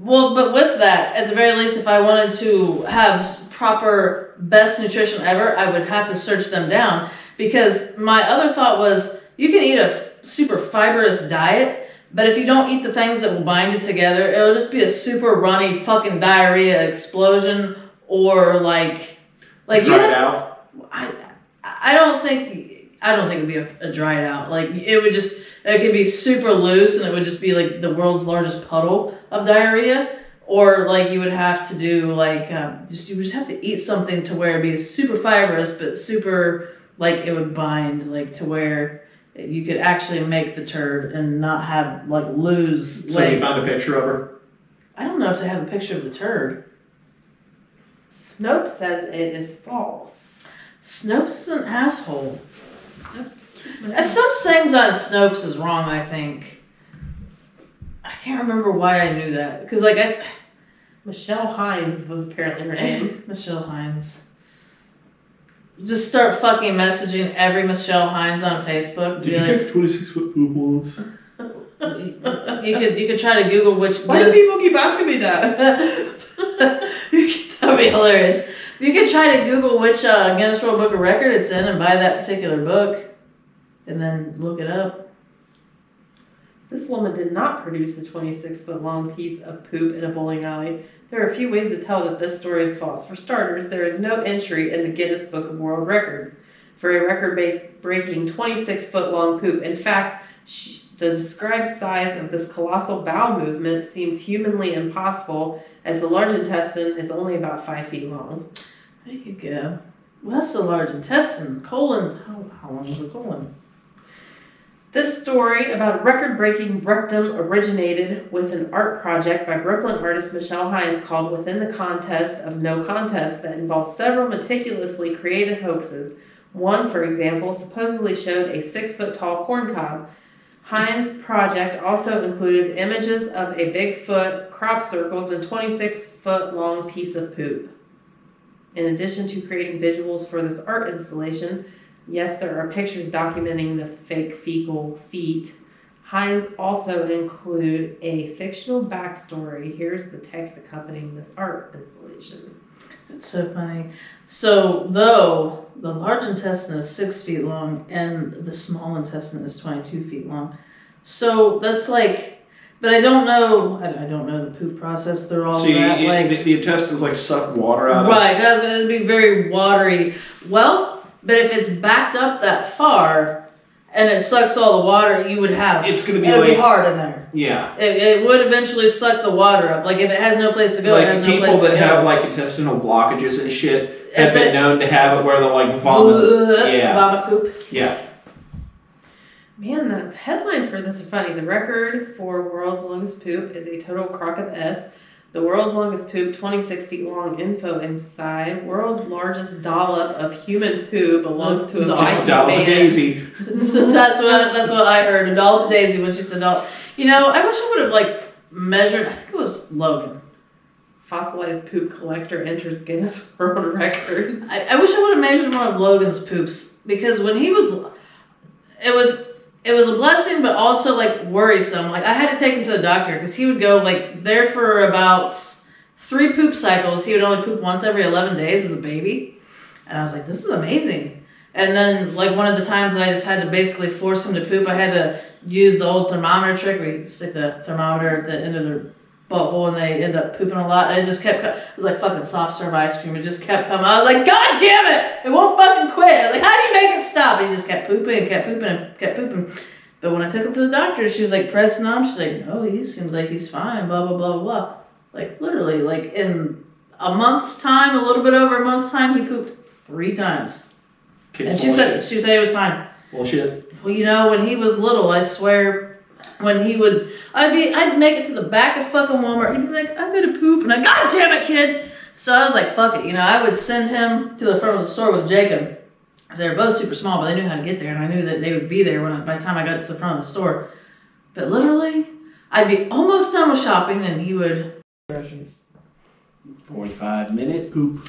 Well, but with that, at the very least, if I wanted to have proper best nutrition ever, I would have to search them down. Because my other thought was, you can eat a super fibrous diet, but if you don't eat the things that will bind it together, it'll just be a super runny fucking diarrhea explosion, or like you Dry it have, out. I don't think it'd be a dried out. Like it could be super loose and it would just be like the world's largest puddle of diarrhea. Or like you would have to do like you would just have to eat something to where it'd be super fibrous but super like it would bind like to where you could actually make the turd and not have like lose. So you found a picture of her? I don't know if they have a picture of the turd. Snopes says it is false. Snopes is an asshole. Snopes. Some things on Snopes is wrong, I think. I can't remember why I knew that. Because, like, Michelle Hines was apparently her name. Michelle Hines. Just start fucking messaging every Michelle Hines on Facebook. Did you take a 26-foot poop once? You could try to Google which. Why do people keep asking me that? That would be hilarious. You could try to Google which Guinness World Book of Record it's in and buy that particular book, and then look it up. This woman did not produce a 26-foot long piece of poop in a bowling alley. There are a few ways to tell that this story is false. For starters, there is no entry in the Guinness Book of World Records for a record-breaking 26-foot long poop. In fact, the described size of this colossal bowel movement seems humanly impossible, as the large intestine is only about 5 feet long. There you go. Well, that's the large intestine. Colon's, how long is a colon? This story about a record-breaking rectum originated with an art project by Brooklyn artist Michelle Hines called Within the Contest of No Contest that involved several meticulously created hoaxes. One, for example, supposedly showed a 6-foot-tall corn cob. Hines' project also included images of a Bigfoot, crop circles, and 26-foot foot long piece of poop. In addition to creating visuals for this art installation, yes, there are pictures documenting this fake fecal feet. Hines also include a fictional backstory. Here's the text accompanying this art installation. That's so funny. So, though the large intestine is 6 feet long and the small intestine is 22 feet long, so that's like, but I don't know the poop process through all See, that. Like the intestines like suck water out of right, that's going to be very watery. Well, but if it's backed up that far and it sucks all the water, you would have It's going to be it would like be hard in there. Yeah. It would eventually suck the water up. Like if it has no place to go, Like it has no place to people go. that have like intestinal blockages and shit have If been it- known to have it where they'll like vomit. Yeah. Vomit poop. Yeah. Man, the headlines for this are funny. The record for world's longest poop is a total crock of S. The world's longest poop, 26 feet long. Info inside. World's largest dollop of human poo belongs to a Just a white dollop of man. daisy. So that's what I heard. A dollop of daisy when she said dollop. You know, I wish I would have like measured. I think it was Logan. Fossilized poop collector enters Guinness World Records. I wish I would have measured one of Logan's poops because when he was, it was a blessing, but also like worrisome. Like I had to take him to the doctor because he would go like there for about 3 poop cycles. He would only poop once every 11 days as a baby, and I was like, this is amazing. And then like one of the times that I just had to basically force him to poop, I had to use the old thermometer trick where you stick the thermometer at the end of their butthole and they end up pooping a lot. And it just kept, it was like fucking soft serve ice cream. It just kept coming. I was like, God damn it! It won't fucking quit. I was like, how do you make it stop? And he just kept pooping and kept pooping and kept pooping. But when I took him to the doctor, she was like pressing on him. She's like, no, he seems like he's fine, blah, blah, blah, blah. Like literally, like in a month's time, a little bit over a month's time, he pooped 3 times. Kids And she said he was fine. bullshit. Well, you know, when he was little, I swear, when he would, I'd make it to the back of fucking Walmart. He'd be like, I'm gonna poop, and God damn it, kid. So I was like, fuck it, you know. I would send him to the front of the store with Jacob. Because they were both super small, but they knew how to get there, and I knew that they would be there by the time I got to the front of the store. But literally, I'd be almost done with shopping, and he would. 45-minute poop.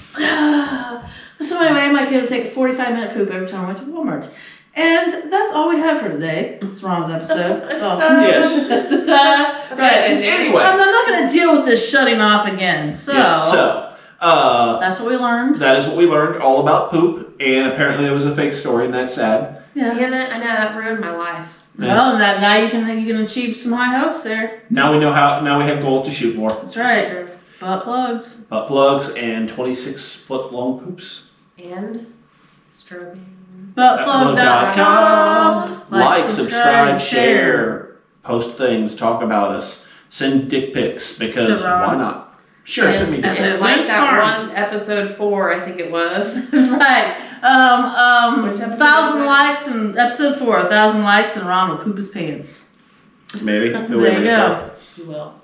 So anyway, my kid would take a 45-minute poop every time I went to Walmart. And that's all we have for today. It's Ron's episode. Yes. Right. Anyway. I'm not going to deal with this shutting off again. So, Yes, so that's what we learned. that is what we learned all about poop, and apparently it was a fake story, and that's sad. Yeah. Damn it, I know, that ruined my life. Well, now you can achieve some high hopes there. Now we know how. Now we have goals to shoot for. That's right. True. Butt plugs. Butt plugs and 26-foot long poops. And strobing. Buttplug.com. Like, subscribe, share, post things, talk about us, send dick pics because why not? Sure, send me dick pics. And like Lynn that Farms. one episode 4, I think it was. Right. Which episode 1,000 is that? likes in episode 4. 1,000 likes and Ron will poop his pants. Maybe. There you go. You will.